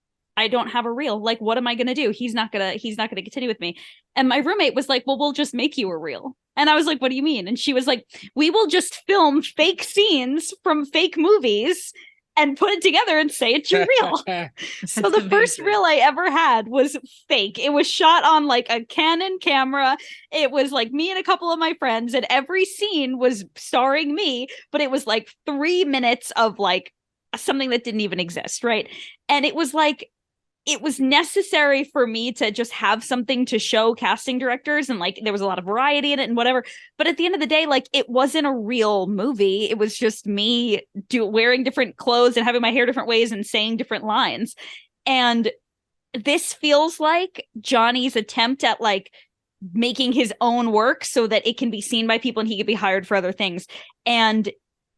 Like, what am I going to do? He's not going to continue with me. And my roommate was like, well, we'll just make you a reel. And I was like, what do you mean? And she was like, we will just film fake scenes from fake movies and put it together and say it's your reel. So the amazing. first reel I ever had was fake. It was shot on like a Canon camera. It was like me and a couple of my friends, and every scene was starring me, but it was like 3 minutes of like something that didn't even exist, right? And it was like, it was necessary for me to just have something to show casting directors, and like there was a lot of variety in it and whatever. But at the end of the day, like it wasn't a real movie. It was just me wearing different clothes and having my hair different ways and saying different lines. And this feels like Johnny's attempt at like making his own work so that it can be seen by people and he could be hired for other things. And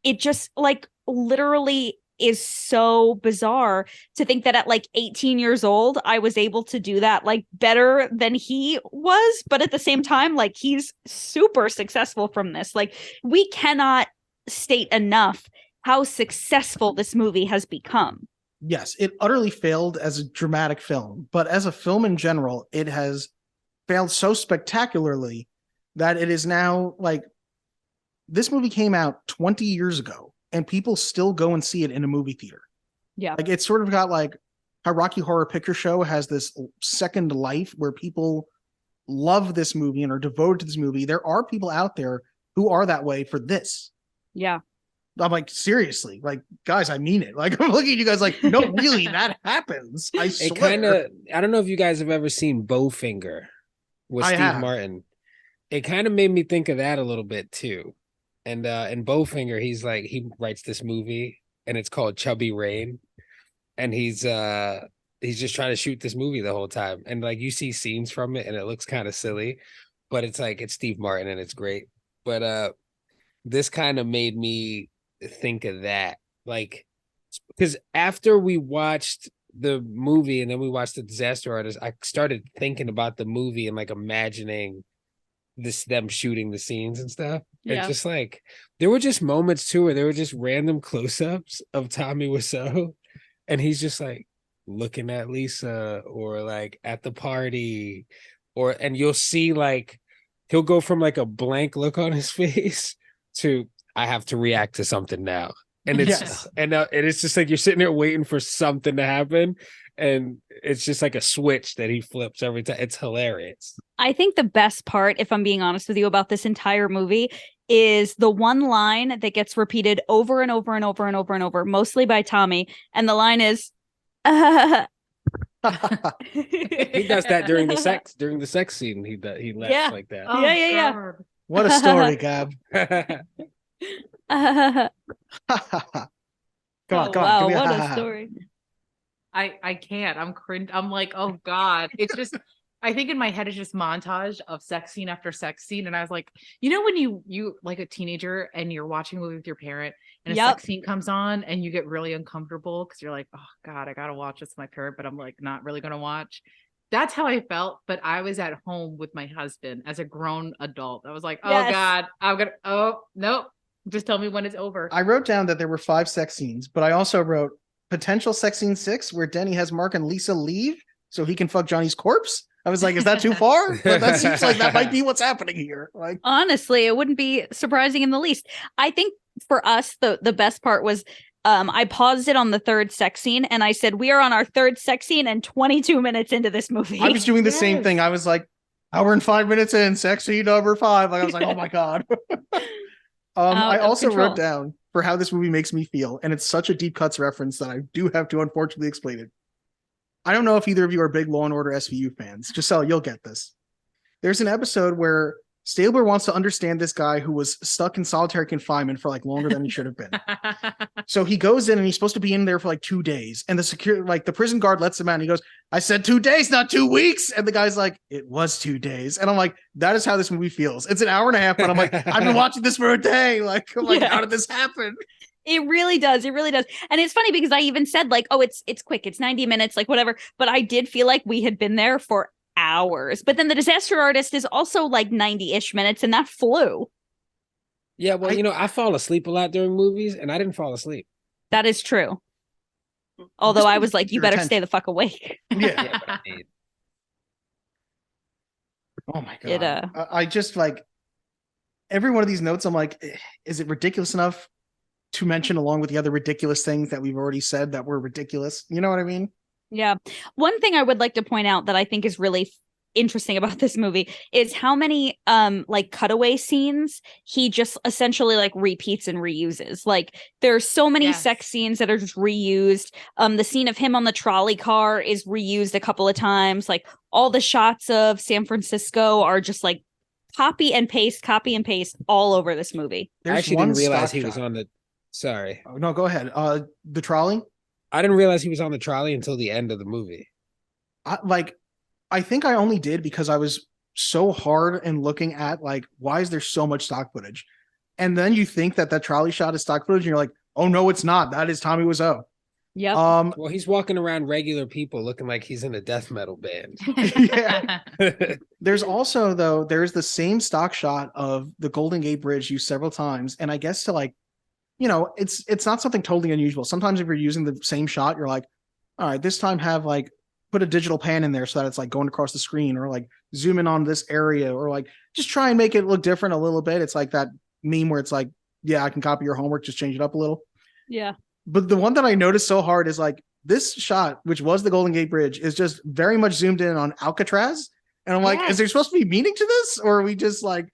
it just like literally is so bizarre to think that at like 18 years old, I was able to do that like better than he was. But at the same time, like he's super successful from this. Like we cannot state enough how successful this movie has become. Yes, it utterly failed as a dramatic film, but as a film in general, it has failed so spectacularly that it is now like, this movie came out 20 years ago and people still go and see it in a movie theater. Yeah. Like it's sort of got like how Rocky Horror Picture Show has this second life where people love this movie and are devoted to this movie. There are people out there who are that way for this. Yeah. I'm like, seriously, like, guys, I mean it. Like, I'm looking at you guys like, no, really, that happens. I swear. It kind of, I don't know if you guys have ever seen Bowfinger with Steve Martin. It kind of made me think of that a little bit too. And in Bowfinger, he's like, he writes this movie and it's called Chubby Rain. And he's just trying to shoot this movie the whole time. And like you see scenes from it and it looks kind of silly, but it's like, it's Steve Martin and it's great. But this kind of made me think of that. Like, because after we watched the movie and then we watched The Disaster Artist, I started thinking about the movie and like imagining them shooting the scenes and stuff. Yeah. It's just like there were just moments too where there were just random close-ups of Tommy Wiseau and he's just like looking at Lisa or like at the party, and you'll see like he'll go from like a blank look on his face to I have to react to something now. And it's and it's just like you're sitting there waiting for something to happen. And it's just like a switch that he flips every time. It's hilarious. I think the best part, if I'm being honest with you about this entire movie, is the one line that gets repeated over and over and over and over and over, mostly by Tommy. And the line is, He does that during the sex scene. He laughs like that. Oh, yeah. What a story, Gab. Come on. Wow, Give me what a story. I can't. I'm cringe. I'm like, oh God. It's just, I think in my head it's just montage of sex scene after sex scene. And I was like, you know, when you like a teenager and you're watching a movie with your parent and a sex scene comes on and you get really uncomfortable because you're like, oh God, I gotta watch this with my parent, but I'm like not really gonna watch. That's how I felt, but I was at home with my husband as a grown adult. I was like, oh God, oh nope. Just tell me when it's over. I wrote down that there were 5 sex scenes, but I also wrote potential sex scene 6 where Denny has Mark and Lisa leave so he can fuck Johnny's corpse. I was like, is that too far? But that seems like that might be what's happening here. Like, honestly, it wouldn't be surprising in the least. I think for us, the best part was I paused it on the 3rd sex scene and I said, we are on our 3rd sex scene and 22 minutes into this movie. I was doing the same thing. I was like, hour and 5 minutes in, sex scene number 5. Like, I was like, oh my God. I also wrote down for how this movie makes me feel, and it's such a deep cuts reference that I do have to unfortunately explain it. I don't know if either of you are big Law and Order SVU fans. Giselle, you'll get this. There's an episode where Stabler wants to understand this guy who was stuck in solitary confinement for like longer than he should have been. So he goes in and he's supposed to be in there for like 2 days. And the prison guard lets him out and he goes, I said 2 days, not 2 weeks. And the guy's like, it was 2 days. And I'm like, that is how this movie feels. It's an hour and a half, but I'm like, I've been watching this for a day. Like, how did this happen? It really does. It really does. And it's funny because I even said like, oh, it's quick. It's 90 minutes, like whatever. But I did feel like we had been there for hours. But then The Disaster Artist is also like 90-ish minutes and that flew. Yeah, well, I fall asleep a lot during movies and I didn't fall asleep. That is true. Although I was like, you better stay the fuck awake. Yeah. Oh my God. I just like every one of these notes. I'm like, is it ridiculous enough to mention along with the other ridiculous things that we've already said that were ridiculous? You know what I mean? Yeah. One thing I would like to point out that I think is really interesting about this movie is how many like cutaway scenes he just essentially like repeats and reuses. Like there's so many sex scenes that are just reused. The scene of him on the trolley car is reused a couple of times. Like all the shots of San Francisco are just like copy and paste all over this movie. I actually didn't realize he was on the sorry. Oh, no, go ahead. The trolley? I didn't realize he was on the trolley until the end of the movie. I think I only did because I was so hard and looking at like, why is there so much stock footage? And then you think that trolley shot is stock footage, and you're like, oh no, it's not. That is Tommy Wiseau. Yep. Well, he's walking around regular people looking like he's in a death metal band. Yeah. There's also there's the same stock shot of the Golden Gate Bridge used several times, and I guess to like, it's not something totally unusual. Sometimes if you're using the same shot, you're like, all right, this time have like put a digital pan in there so that it's like going across the screen, or like zoom in on this area, or like just try and make it look different a little bit. It's like that meme where it's like, yeah, I can copy your homework, just change it up a little. Yeah. But the one that I noticed so hard is like this shot, which was the Golden Gate Bridge, is just very much zoomed in on Alcatraz. And I'm like, is there supposed to be meaning to this? Or are we just like,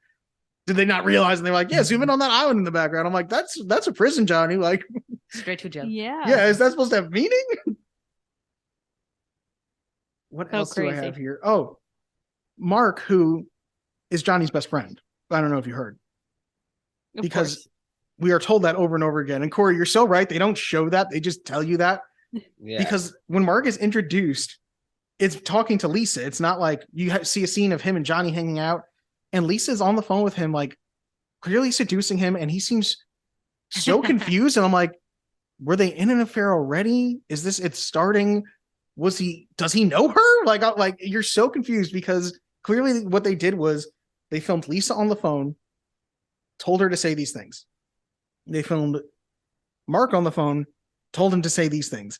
did they not realize? And they're like, yeah, zoom in on that island in the background. I'm like, that's a prison, Johnny. Like straight to jail. Yeah. Is that supposed to have meaning? What else crazy. do I have here? Oh, Mark, who is Johnny's best friend. I don't know if you heard. Because we are told that over and over again. And Corey, you're so right. They don't show that. They just tell you that. Yeah. Because when Mark is introduced, it's talking to Lisa. It's not like you see a scene of him and Johnny hanging out, and Lisa's on the phone with him, like clearly seducing him. And he seems so confused. And I'm like, were they in an affair already? It's starting? Does he know her? Like you're so confused because clearly what they did was they filmed Lisa on the phone, told her to say these things. They filmed Mark on the phone, told him to say these things.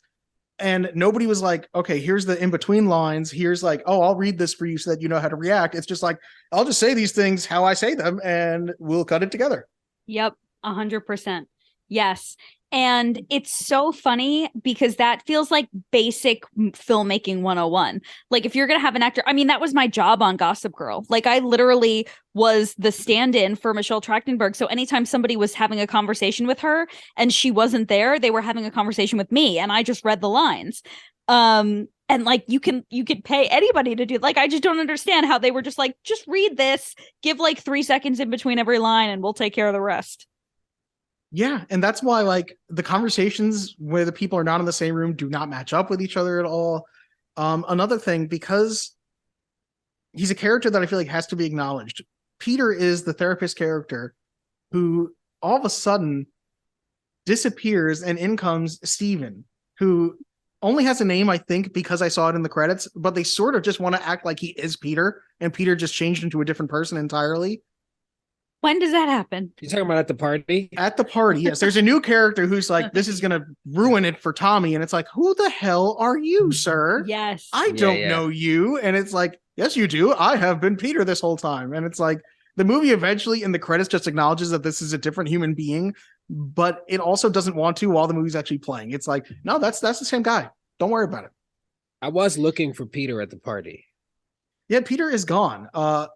And nobody was like, okay, here's the in-between lines. Here's like, oh, I'll read this for you so that you know how to react. It's just like, I'll just say these things how I say them and we'll cut it together. Yep. 100%. Yes. And it's so funny because that feels like basic filmmaking 101. Like if you're going to have an actor, I mean, that was my job on Gossip Girl. Like I literally was the stand-in for Michelle Trachtenberg. So anytime somebody was having a conversation with her and she wasn't there, they were having a conversation with me and I just read the lines. And like you could pay anybody to do, like I just don't understand how they were just like, just read this, give like 3 seconds in between every line and we'll take care of the rest. Yeah, and that's why like the conversations where the people are not in the same room do not match up with each other at all. Another thing, because he's a character that I feel like has to be acknowledged. Peter is the therapist character who all of a sudden disappears, and in comes Steven, who only has a name, I think, because I saw it in the credits, but they sort of just want to act like he is Peter, and Peter just changed into a different person entirely. When does that happen? You're talking about at the party? At the party, yes. There's a new character who's like, this is going to ruin it for Tommy. And it's like, who the hell are you, sir? Yes. I don't know you. And it's like, yes, you do. I have been Peter this whole time. And it's like, the movie eventually in the credits just acknowledges that this is a different human being, but it also doesn't want to while the movie's actually playing. It's like, no, that's the same guy. Don't worry about it. I was looking for Peter at the party. Yeah, Peter is gone.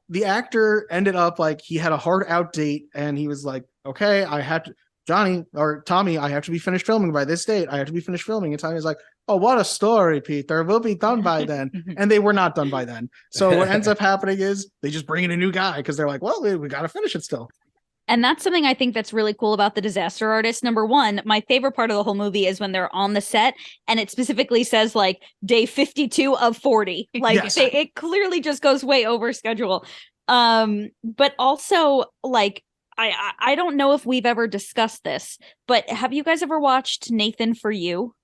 The actor ended up like he had a hard out date and he was like, okay, I have to, Tommy, I have to be finished filming by this date. I have to be finished filming. And Tommy's like, oh, what a story, Peter. We'll be done by then. And they were not done by then. So what ends up happening is they just bring in a new guy because they're like, well, we got to finish it still. And that's something I think that's really cool about The Disaster Artist. Number one, my favorite part of the whole movie is when they're on the set and it specifically says like day 52 of 40. Like yes. It clearly just goes way over schedule. But also like, I don't know if we've ever discussed this, but have you guys ever watched Nathan For You?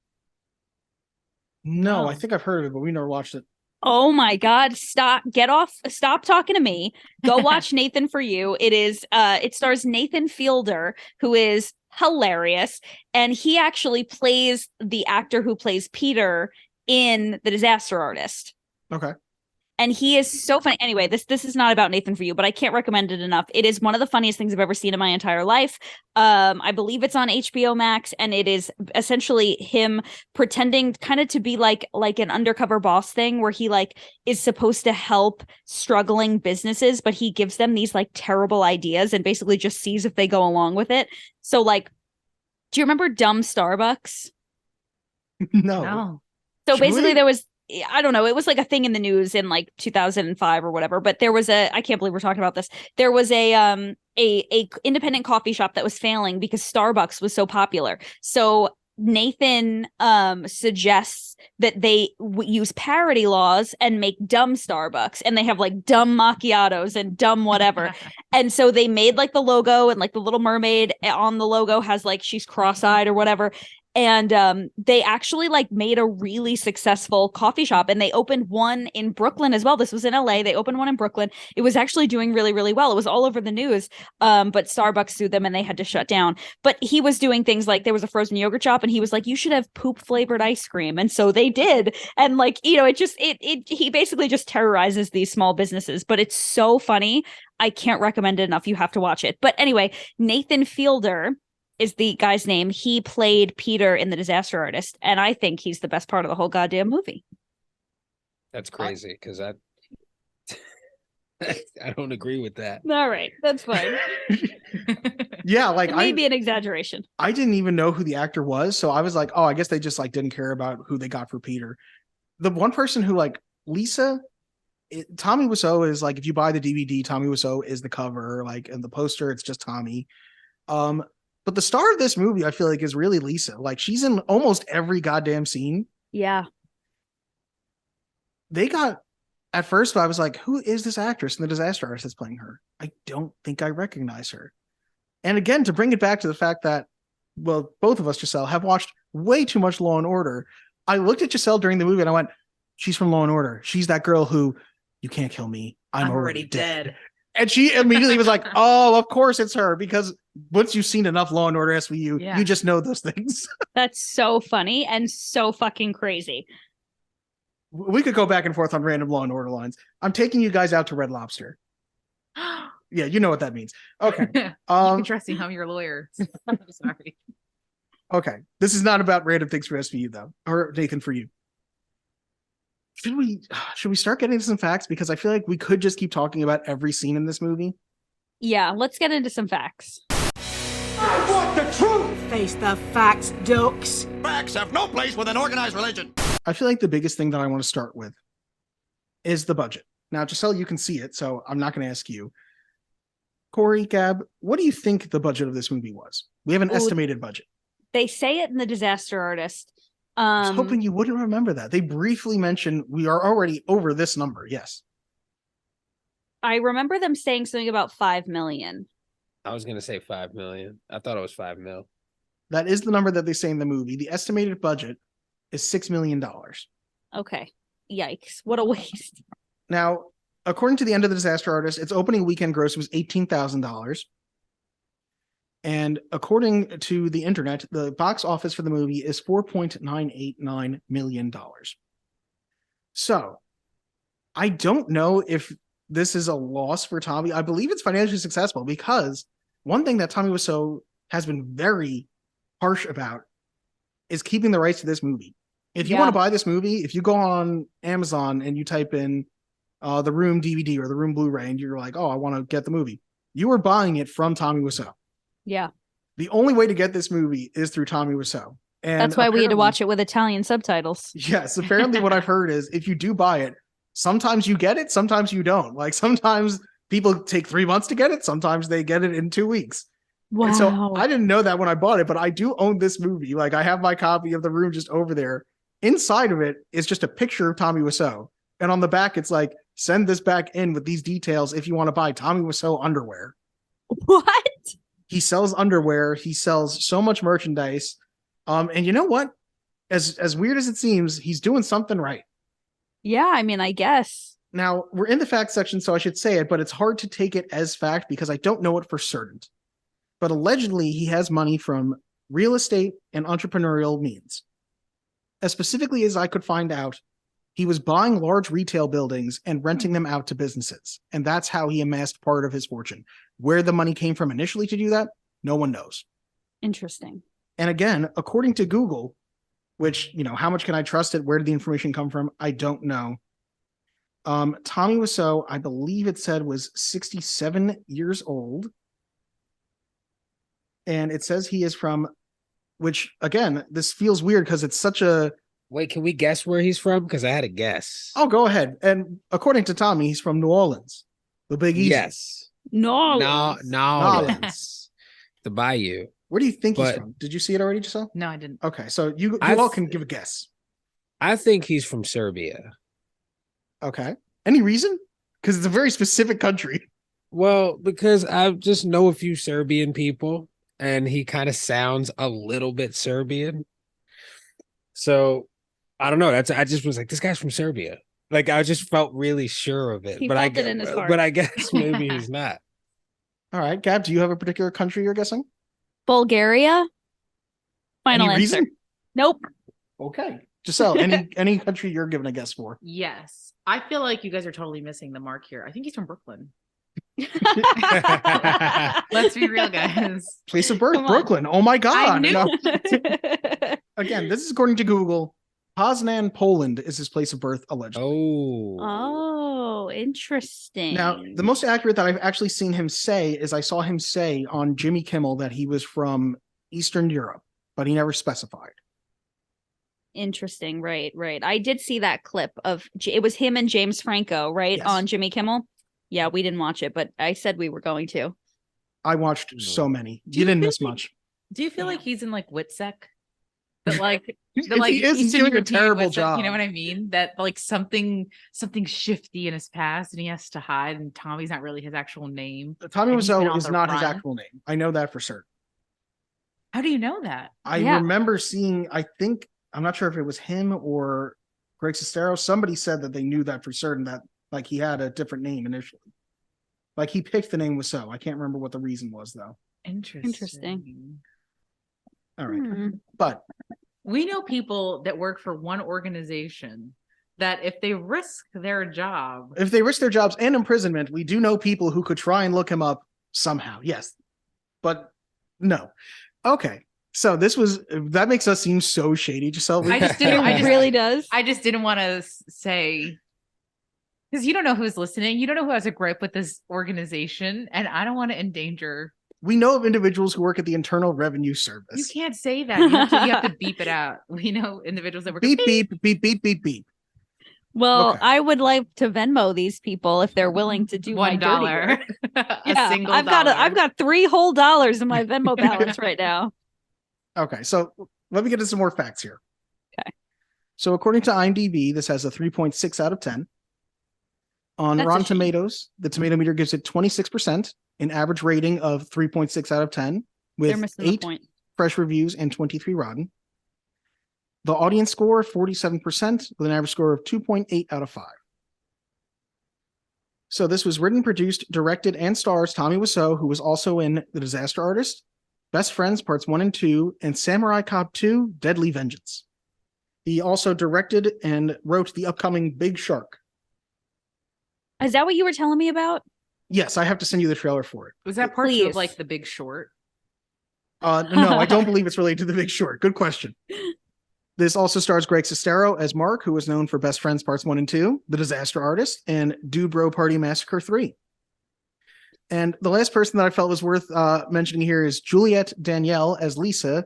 No, I think I've heard of it, but we never watched it. Oh my God. Stop talking to me. Go watch Nathan For You. It stars Nathan Fielder, who is hilarious. And he actually plays the actor who plays Peter in The Disaster Artist. Okay. And he is so funny. Anyway, this is not about Nathan For You, but I can't recommend it enough. It is one of the funniest things I've ever seen in my entire life. I believe it's on HBO Max, and it is essentially him pretending kind of to be like an undercover boss thing, where he like is supposed to help struggling businesses, but he gives them these like terrible ideas and basically just sees if they go along with it. So like, do you remember Dumb Starbucks? No. So Should basically we? there was, I don't know, it was like a thing in the news in like 2005 or whatever, but there was I can't believe we're talking about this. There was a independent coffee shop that was failing because Starbucks was so popular. So Nathan suggests that they use parody laws and make dumb Starbucks, and they have like dumb macchiatos and dumb whatever. And so they made like the logo, and like the little mermaid on the logo has like she's cross-eyed or whatever. And they actually like made a really successful coffee shop, and they opened one in Brooklyn as well. This was in LA. They opened one in Brooklyn. It was actually doing really, really well. It was all over the news. But Starbucks sued them and they had to shut down. But he was doing things like there was a frozen yogurt shop, and he was like, you should have poop flavored ice cream. And so they did. And like, you know, he basically just terrorizes these small businesses, but it's so funny. I can't recommend it enough. You have to watch it. But anyway, Nathan Fielder is the guy's name. He played Peter in The Disaster Artist, and I think he's the best part of the whole goddamn movie. That's crazy because I don't agree with that. All right, that's fine. Yeah, like It may be an exaggeration. I didn't even know who the actor was, so I was like, oh, I guess they just like didn't care about who they got for Peter. The one person who like Lisa, Tommy Wiseau is like, if you buy the DVD, Tommy Wiseau is the cover, like, and the poster, it's just Tommy. But the star of this movie, I feel like, is really Lisa. Like, she's in almost every goddamn scene. Yeah. They got, at first, I was like, who is this actress in The Disaster Artist that's playing her? I don't think I recognize her. And again, to bring it back to the fact that, well, both of us, Giselle, have watched way too much Law and Order. I looked at Giselle during the movie and I went, she's from Law and Order. She's that girl who, you can't kill me. I'm already dead. And she immediately was like, oh, of course it's her, because once you've seen enough Law and Order SVU, you just know those things. That's so funny and so fucking crazy. We could go back and forth on random Law and Order lines. I'm taking you guys out to Red Lobster. Yeah, you know what that means. Okay. Interesting. I'm your lawyer. I'm sorry. Okay. This is not about random things for SVU, though. Or Nathan, for you. Should we start getting into some facts? Because I feel like we could just keep talking about every scene in this movie. Yeah, let's get into some facts. I want the truth! Face the facts, ducks. Facts have no place with an organized religion. I feel like the biggest thing that I want to start with is the budget. Now, Giselle, you can see it, so I'm not going to ask you. Corey, Gab, what do you think the budget of this movie was? We have an estimated budget. They say it in The Disaster Artist. I was hoping you wouldn't remember that. They briefly mentioned we are already over this number. Yes. I remember them saying something about 5 million. I was going to say 5 million. I thought it was 5 mil. That is the number that they say in the movie. The estimated budget is $6 million. Okay. Yikes. What a waste. Now, according to the End of the Disaster Artist, its opening weekend gross was $18,000. And according to the internet, the box office for the movie is $4.989 million. So I don't know if this is a loss for Tommy. I believe it's financially successful, because one thing that Tommy Wiseau has been very harsh about is keeping the rights to this movie. If you want to buy this movie, if you go on Amazon and you type in The Room DVD or The Room Blu-ray, and you're like, oh, I want to get the movie, you are buying it from Tommy Wiseau. Yeah. The only way to get this movie is through Tommy Wiseau. And that's why we had to watch it with Italian subtitles. Yes. Apparently what I've heard is if you do buy it, sometimes you get it, sometimes you don't. Like, sometimes people take 3 months to get it. Sometimes they get it in 2 weeks. Wow. And so I didn't know that when I bought it, but I do own this movie. Like, I have my copy of The Room just over there. Inside of it is just a picture of Tommy Wiseau. And on the back, it's like, send this back in with these details if you want to buy Tommy Wiseau underwear. What? He sells underwear. He sells so much merchandise. And you know what? As weird as it seems, he's doing something right. Yeah, I mean, I guess. Now, we're in the fact section, so I should say it, but it's hard to take it as fact because I don't know it for certain. But allegedly, he has money from real estate and entrepreneurial means. As specifically as I could find out, He was buying large retail buildings and renting them out to businesses. And that's how he amassed part of his fortune. Where the money came from initially to do that, no one knows. Interesting. And again, according to Google, which, how much can I trust it? Where did the information come from? I don't know. Tommy Wiseau, I believe it said, was 67 years old. And it says he is from, which again, this feels weird because it's such a... Wait, can we guess where he's from? Because I had a guess. Oh, go ahead. And according to Tommy, he's from New Orleans. The Big Easy. Yes. No. Nolans. The Bayou. Where do you think he's from? Did you see it already, Giselle? No, I didn't. Okay, so you all can give a guess. I think he's from Serbia. Okay. Any reason? Because it's a very specific country. Well, because I just know a few Serbian people, and he kind of sounds a little bit Serbian. So I don't know. I just was like, this guy's from Serbia. Like, I just felt really sure of it. He but felt it in his heart. But I guess maybe he's not. All right, Gab, do you have a particular country you're guessing? Bulgaria. Final Any answer. reason? Nope. Okay. Giselle, any country you're giving a guess for? Yes. I feel like you guys are totally missing the mark here. I think he's from Brooklyn. Let's be real, guys. Place of birth, Brooklyn. Oh my God. I knew. No. Again, this is according to Google. Poznan, Poland is his place of birth, allegedly. Oh, interesting. Now, the most accurate that I've actually seen him say is I saw him say on Jimmy Kimmel that he was from Eastern Europe, but he never specified. Interesting. Right. I did see that clip of it was him and James Franco, right? Yes. On Jimmy Kimmel. Yeah, we didn't watch it, but I said we were going to. I watched so many. You didn't miss much. Do you feel like he's in like WITSEC? But like, If he is, he's doing a terrible job. You know what I mean? That like something shifty in his past, and he has to hide. And Tommy's not really his actual name. Tommy And he's been Wiseau on is the not his run. actual name. I know that for certain. How do you know that? I Yeah. remember seeing, I'm not sure if it was him or Greg Sestero. Somebody said that they knew that for certain, that like he had a different name initially. Like he picked the name Wiseau. I can't remember what the reason was though. Interesting. All right. But We know people that work for one organization that if they risk their job, if they risk their jobs and imprisonment, we do know people who could try and look him up somehow. Yes. But no. Okay. So that makes us seem so shady, Giselle. I just didn't. It really does. I just didn't want to say, because you don't know who's listening. You don't know who has a gripe with this organization, and I don't want to endanger. We know of individuals who work at the Internal Revenue Service. You can't say that. You have to beep it out. We know individuals that work. Beep, beep, beep, beep, beep, beep. Well, Okay. I would like to Venmo these people if they're willing to do my dirty $1, work. a single I've dollar. got $3 whole in my Venmo balance right now. Okay, so let me get into some more facts here. Okay. So according to IMDb, this has a 3.6 out of 10. On That's a Rotten shame. Tomatoes, the tomato meter gives it 26%, an average rating of 3.6 out of 10, They're with missing the 8 point. fresh reviews and 23 rotten. The audience score, 47%, with an average score of 2.8 out of 5. So this was written, produced, directed, and stars Tommy Wiseau, who was also in The Disaster Artist, Best Friends Parts 1 and 2, and Samurai Cop 2, Deadly Vengeance. He also directed and wrote the upcoming Big Shark. Is that what you were telling me about? Yes, I have to send you the trailer for it. Was that part two Please. of like The Big Short? No, I don't believe it's related to The Big Short. Good question. This also stars Greg Sestero as Mark, who was known for Best Friends Parts 1 and 2, The Disaster Artist, and Dude Bro Party Massacre 3. And the last person that I felt was worth mentioning here is Juliette Danielle as Lisa,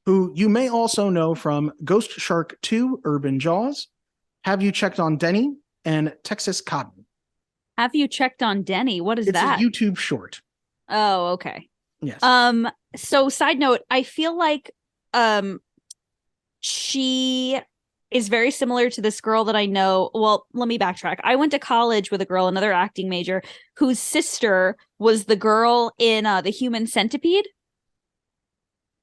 who you may also know from Ghost Shark 2, Urban Jaws, Have You Checked on Denny, and Texas Cotton. Have you checked on Denny? What is It's that? a YouTube short. Oh, okay. Yes. So side note, I feel like she is very similar to this girl that I know. Well, let me backtrack. I went to college with a girl, another acting major, whose sister was the girl in The Human Centipede.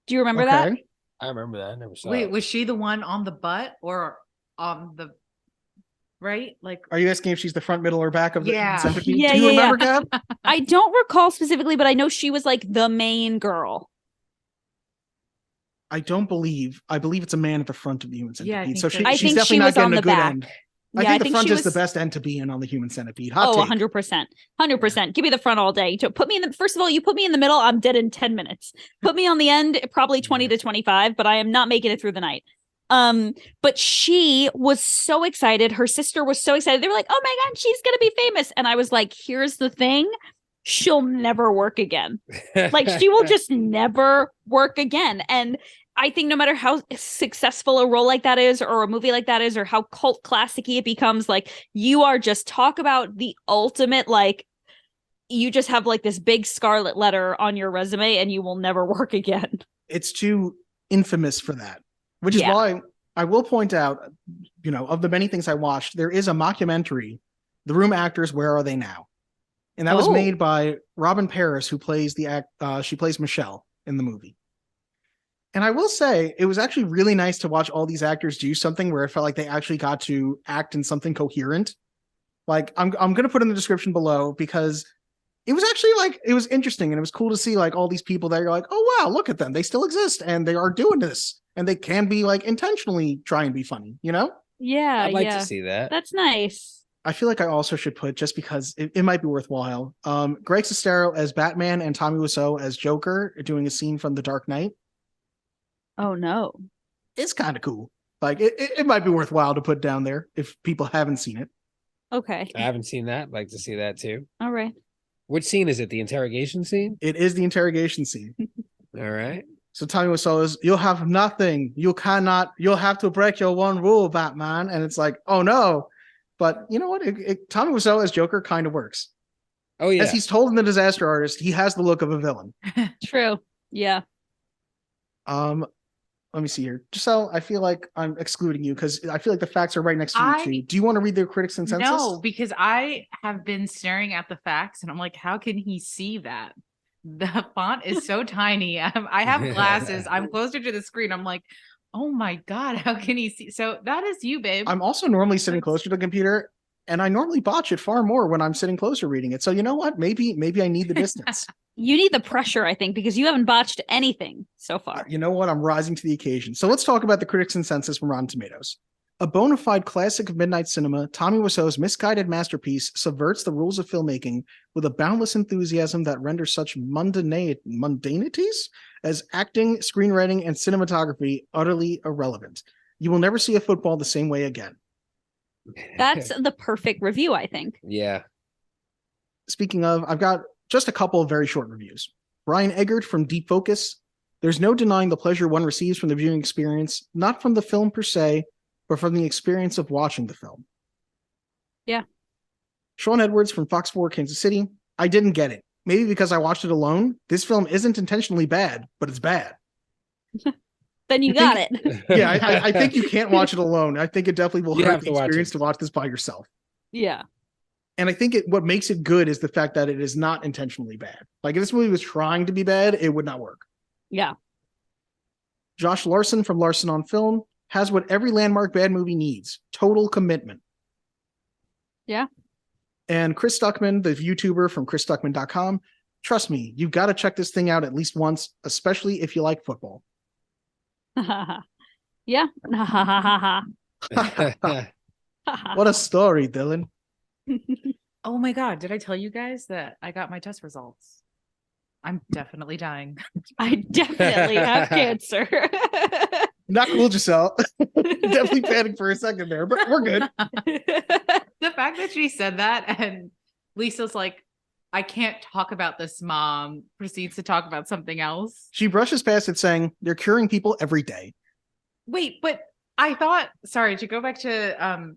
Do you remember that? Okay. I remember that. I never saw Wait, it. was she the one on the butt or on the right? Like, Are you asking if she's the front, middle, or back of the Yeah. centipede? Yeah, Do you yeah, remember, Gab? I don't recall specifically, but I know she was like the main girl. I believe it's a man at the front of the human centipede. Yeah, I think so so. she, I she's think definitely she not was on getting a the good back. end. I think the front she is the was- best end to be in on the Human Centipede. Hot Oh, take. 100%. 100%. Give me the front all day. Put me in the first of all, you put me in the middle, I'm dead in 10 minutes. Put me on the end, probably 20 to 25, but I am not making it through the night. But she was so excited. Her sister was so excited. They were like, "Oh my God, she's gonna be famous." And I was like, here's the thing. She'll never work again. Like, she will just never work again. And I think no matter how successful a role like that is, or a movie like that is, or how cult classic-y it becomes, like, you are just talk about the ultimate, like, you just have like this big scarlet letter on your resume and you will never work again. It's too infamous for that, which is why I will point out, of the many things I watched, there is a mockumentary, The Room Actors, Where Are They Now? And that was made by Robin Paris, who plays she plays Michelle in the movie. And I will say, it was actually really nice to watch all these actors do something where it felt like they actually got to act in something coherent. Like, I'm going to put in the description below, because it was actually it was interesting, and it was cool to see like all these people that you're like, oh wow, look at them, they still exist and they are doing this, and they can be like intentionally try and be funny, Yeah, I'd like to see that. That's nice. I feel like I also should put, just because it might be worthwhile, Greg Sestero as Batman and Tommy Wiseau as Joker doing a scene from The Dark Knight. Oh no. It's kind of cool. Like, it might be worthwhile to put down there if people haven't seen it. Okay. I haven't seen that. I'd like to see that too. All right. Which scene is it? The interrogation scene? It is the interrogation scene. All right. So Tommy Wiseau is, you'll have nothing. You'll have to break your one rule, Batman. And it's like, oh no. But you know what? Tommy Wiseau as Joker kind of works. Oh yeah. As he's told in The Disaster Artist, he has the look of a villain. True. Yeah. Let me see here. Giselle, I feel like I'm excluding you because I feel like the facts are right next to you too. Do you want to read the critics' consensus? No, because I have been staring at the facts and I'm like, how can he see that? The font is so tiny. I have glasses. I'm closer to the screen. I'm like, oh my God, how can he see? So that is you, babe. I'm also normally sitting closer to the computer, and I normally botch it far more when I'm sitting closer reading it. So you know what? Maybe I need the distance. You need the pressure, I think, because you haven't botched anything so far. You know what? I'm rising to the occasion. So let's talk about the critics' consensus from Rotten Tomatoes. A bona fide classic of midnight cinema, Tommy Wiseau's misguided masterpiece subverts the rules of filmmaking with a boundless enthusiasm that renders such mundanities as acting, screenwriting, and cinematography utterly irrelevant. You will never see a football the same way again. That's the perfect review, I think. Yeah. Speaking of, I've got just a couple of very short reviews. Brian Eggert from Deep Focus. There's no denying the pleasure one receives from the viewing experience, not from the film per se, but from the experience of watching the film. Yeah. Sean Edwards from Fox 4 Kansas City. I didn't get it. Maybe because I watched it alone. This film isn't intentionally bad, but it's bad. Then you got it. Yeah, I think you can't watch it alone. I think it definitely will hurt the experience to watch this by yourself. Yeah. And I think what makes it good is the fact that it is not intentionally bad. Like, if this movie was trying to be bad, it would not work. Yeah. Josh Larson from Larson on Film has what every landmark bad movie needs: total commitment. Yeah. And Chris Stuckman, the YouTuber from chrisstuckman.com, trust me, you've got to check this thing out at least once, especially if you like football. Yeah. What a story, Dylan. Oh my God. Did I tell you guys that I got my test results? I'm definitely dying. I definitely have cancer. Not cool, Giselle. Definitely panicked for a second there, but we're good. The fact that she said that and Lisa's like, I can't talk about this, Mom, proceeds to talk about something else. She brushes past it saying, they're curing people every day. Wait, but I thought, sorry, to go back to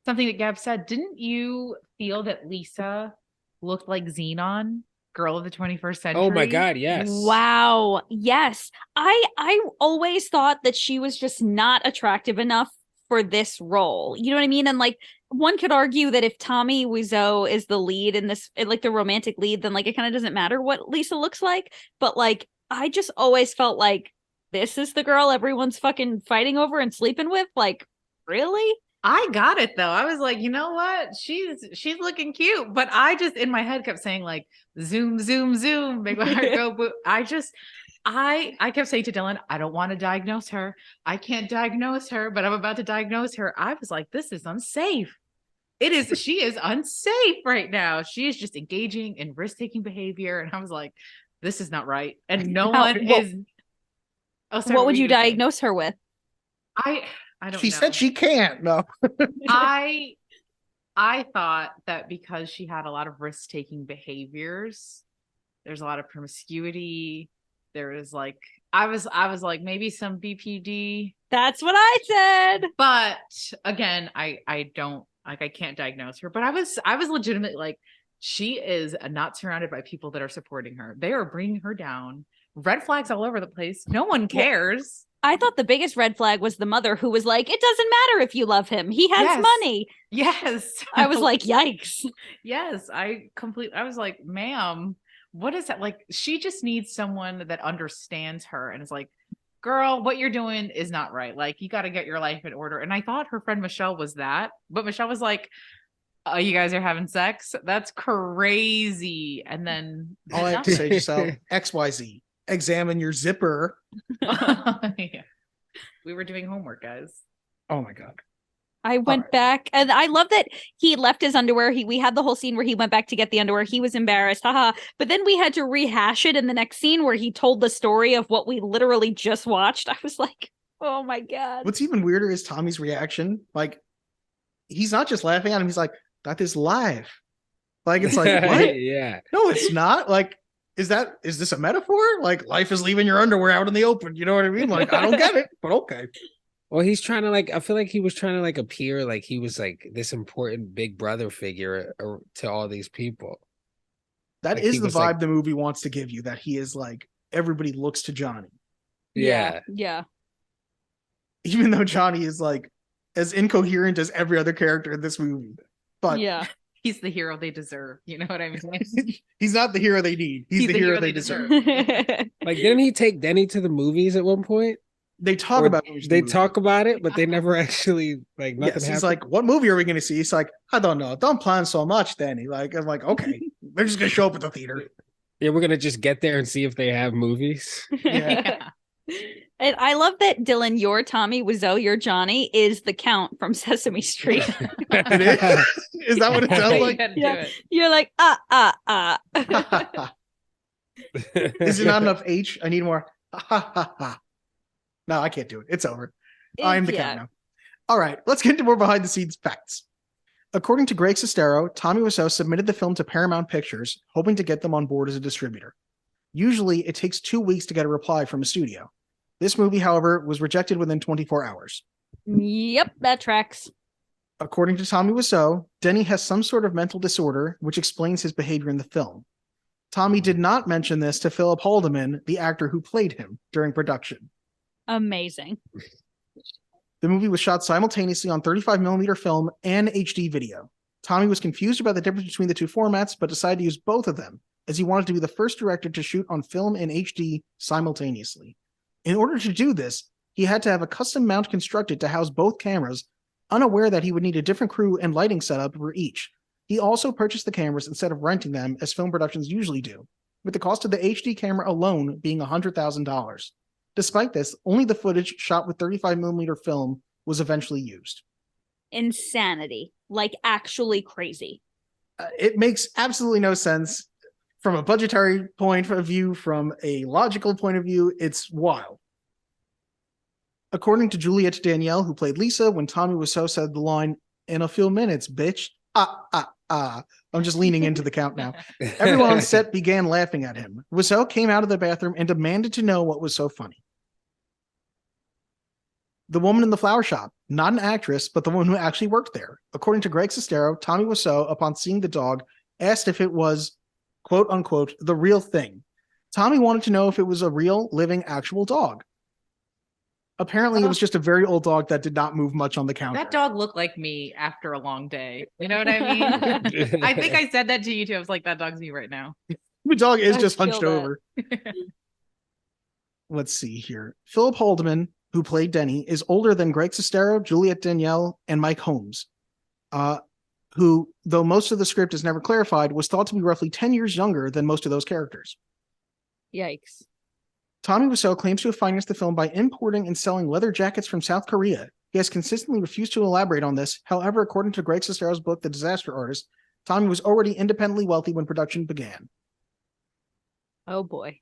something that Gab said, didn't you feel that Lisa looked like Xenon, girl of the 21st century? Oh my God, yes. Wow. Yes. I always thought that she was just not attractive enough for this role. You know what I mean? And like, one could argue that if Tommy Wiseau is the lead in this, like the romantic lead, then like it kind of doesn't matter what Lisa looks like. But like, I just always felt like this is the girl everyone's fucking fighting over and sleeping with. Like, really? I got it though. I was like, you know what? She's looking cute, but I just in my head kept saying like zoom, zoom, zoom, make my heart go. But I kept saying to Dylan, I don't want to diagnose her. I can't diagnose her, but I'm about to diagnose her. I was like, this is unsafe. She is unsafe right now. She is just engaging in risk-taking behavior. And I was like, this is not right. And no one is. Oh, sorry, what would you gonna say? diagnose her with? I don't She know. said she can't. No. I thought that because she had a lot of risk-taking behaviors, there's a lot of promiscuity. There is like, I was like, maybe some BPD. That's what I said. But again, I don't like, I can't diagnose her, but I was legitimately like, she is not surrounded by people that are supporting her. They are bringing her down. Red flags all over the place. No one cares. I thought the biggest red flag was the mother who was like, it doesn't matter if you love him. He has money. Yes. I was like, yikes. Yes. I was like, ma'am, what is that? Like, she just needs someone that understands her and is like, girl, what you're doing is not right. Like, you got to get your life in order. And I thought her friend Michelle was that, but Michelle was like, oh, you guys are having sex? That's crazy. And then all I have to say, Giselle, XYZ, examine your zipper. Yeah. We were doing homework, guys. Oh my God. I went back, and I love that he left his underwear. We had the whole scene where he went back to get the underwear. He was embarrassed, haha. But then we had to rehash it in the next scene where he told the story of what we literally just watched. I was like, oh my God. What's even weirder is Tommy's reaction. Like, he's not just laughing at him. He's like, that is live. Like, it's like, what? Yeah. No, it's not. Like, is this a metaphor? Like, life is leaving your underwear out in the open. You know what I mean? Like, I don't get it, but okay. Well, he's trying to I feel like he was trying to appear like he was like this important big brother figure to all these people. That Like, is he the was, vibe the movie wants to give you, that he is like, everybody looks to Johnny. Yeah. Even though Johnny is like as incoherent as every other character in this movie. But yeah, he's the hero they deserve. You know what I mean? He's not the hero they need. He's the hero they deserve. Like, didn't he take Denny to the movies at one point? They talk about it. They talk about it, but they never actually nothing Yes, he's happened. like, what movie are we going to see? He's like, I don't know. Don't plan so much, Danny. Like, I'm like, okay, they're just going to show up at the theater. Yeah, we're gonna just get there and see if they have movies. Yeah. And I love that, Dylan, your Tommy Wiseau, your Johnny, is the Count from Sesame Street. It is? Is that what it sounds like? Yeah. You're like, Is it not enough H? I need more. No, I can't do it. It's over. I'm the Count now. All right, let's get into more behind the scenes facts. According to Greg Sestero, Tommy Wiseau submitted the film to Paramount Pictures, hoping to get them on board as a distributor. Usually, it takes 2 weeks to get a reply from a studio. This movie, however, was rejected within 24 hours. Yep, that tracks. According to Tommy Wiseau, Denny has some sort of mental disorder, which explains his behavior in the film. Tommy did not mention this to Philip Haldeman, the actor who played him, during production. Amazing. The movie was shot simultaneously on 35mm film and HD video. Tommy was confused about the difference between the two formats, but decided to use both of them, as he wanted to be the first director to shoot on film and HD simultaneously. In order to do this, he had to have a custom mount constructed to house both cameras, unaware that he would need a different crew and lighting setup for each. He also purchased the cameras instead of renting them, as film productions usually do, with the cost of the HD camera alone being $100,000. Despite this, only the footage shot with 35mm film was eventually used. Insanity. Like, actually crazy. It makes absolutely no sense from a budgetary point of view, from a logical point of view. It's wild. According to Juliette Danielle, who played Lisa, when Tommy Wiseau said the line, "In a few minutes, bitch," I'm just leaning into the Count now. Everyone on set began laughing at him. Wiseau came out of the bathroom and demanded to know what was so funny. The woman in the flower shop, not an actress, but the one who actually worked there. According to Greg Sestero, Tommy Wiseau, upon seeing the dog, asked if it was, quote unquote, the real thing. Tommy wanted to know if it was a real, living, actual dog. Apparently, it was just a very old dog that did not move much on the counter. That dog looked like me after a long day. You know what I mean? I think I said that to you too. I was like, that dog's me right now. The dog is just feel hunched that. over. Let's see here. Philip Haldeman, who played Denny, is older than Greg Sestero, Juliette Danielle, and Mike Holmes, who, though most of the script is never clarified, was thought to be roughly 10 years younger than most of those characters. Yikes. Tommy Wiseau claims to have financed the film by importing and selling leather jackets from South Korea. He has consistently refused to elaborate on this. However, according to Greg Sestero's book, The Disaster Artist, Tommy was already independently wealthy when production began. Oh boy.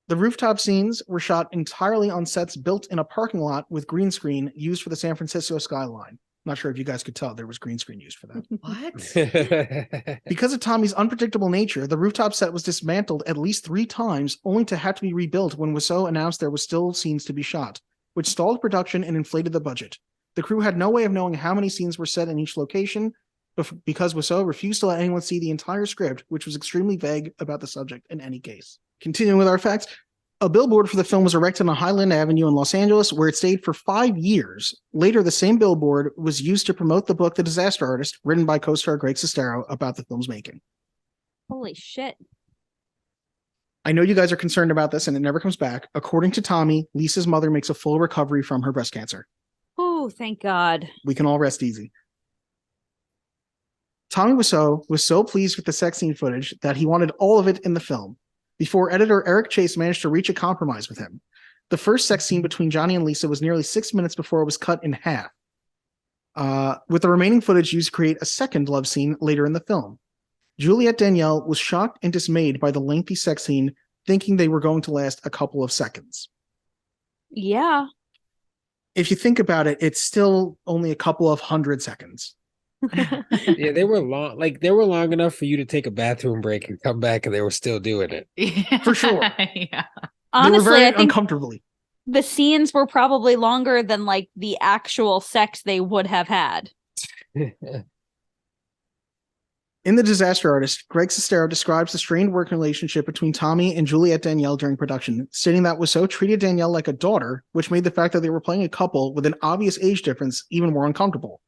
The rooftop scenes were shot entirely on sets built in a parking lot with green screen used for the San Francisco skyline. Not sure if you guys could tell there was green screen used for that. What? Because of Tommy's unpredictable nature, the rooftop set was dismantled at least 3 times, only to have to be rebuilt when Wiseau announced there were still scenes to be shot, which stalled production and inflated the budget. The crew had no way of knowing how many scenes were set in each location because Wiseau refused to let anyone see the entire script, which was extremely vague about the subject in any case. Continuing with our facts, a billboard for the film was erected on Highland Avenue in Los Angeles, where it stayed for 5 years. Later, the same billboard was used to promote the book The Disaster Artist, written by co-star Greg Sestero about the film's making. Holy shit. I know you guys are concerned about this, and it never comes back. According to Tommy, Lisa's mother makes a full recovery from her breast cancer. Oh, thank God. We can all rest easy. Tommy Wiseau was so pleased with the sex scene footage that he wanted all of it in the film, before editor Eric Chase managed to reach a compromise with him. The first sex scene between Johnny and Lisa was nearly 6 minutes before it was cut in half, with the remaining footage used to create a second love scene later in the film. Juliette Danielle was shocked and dismayed by the lengthy sex scene, thinking they were going to last a couple of seconds. Yeah. If you think about it, it's still only a couple of 100 seconds. Yeah, they were long. Like they were long enough for you to take a bathroom break and come back, and they were still doing it. Yeah. For sure. Yeah. Honestly, they were very I think uncomfortably. the scenes were probably longer than like the actual sex they would have had. In The Disaster Artist, Greg Sestero describes the strained working relationship between Tommy and Juliette Danielle during production, stating that Wiseau treated Danielle like a daughter, which made the fact that they were playing a couple with an obvious age difference even more uncomfortable.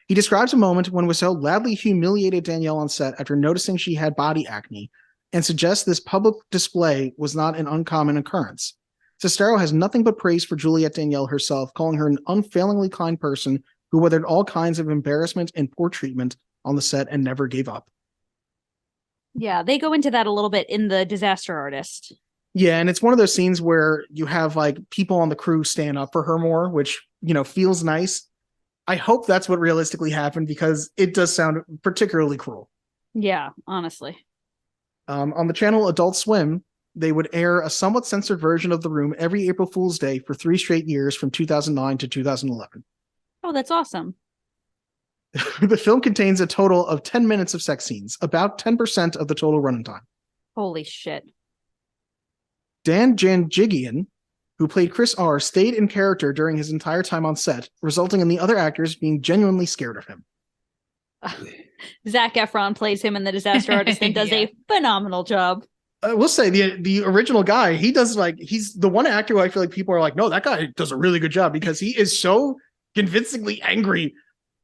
He describes a moment when Wiseau loudly humiliated Danielle on set after noticing she had body acne, and suggests this public display was not an uncommon occurrence. Sestero has nothing but praise for Juliette Danielle herself, calling her an unfailingly kind person who weathered all kinds of embarrassment and poor treatment on the set and never gave up. Yeah, they go into that a little bit in The Disaster Artist. Yeah, and it's one of those scenes where you have like people on the crew stand up for her more, which, you know, feels nice. I hope that's what realistically happened because it does sound particularly cruel. Yeah, honestly. On the channel Adult Swim, they would air a somewhat censored version of The Room every April Fool's Day for 3 straight years from 2009 to 2011. Oh, that's awesome. The film contains a total of 10 minutes of sex scenes, about 10% of the total running time. Holy shit. Dan Janjigian, who played Chris R., stayed in character during his entire time on set, resulting in the other actors being genuinely scared of him. Zac Efron plays him in The Disaster Artist and does a phenomenal job. I will say the original guy, he does he's the one actor who I feel like people are like, no, that guy does a really good job because he is so convincingly angry.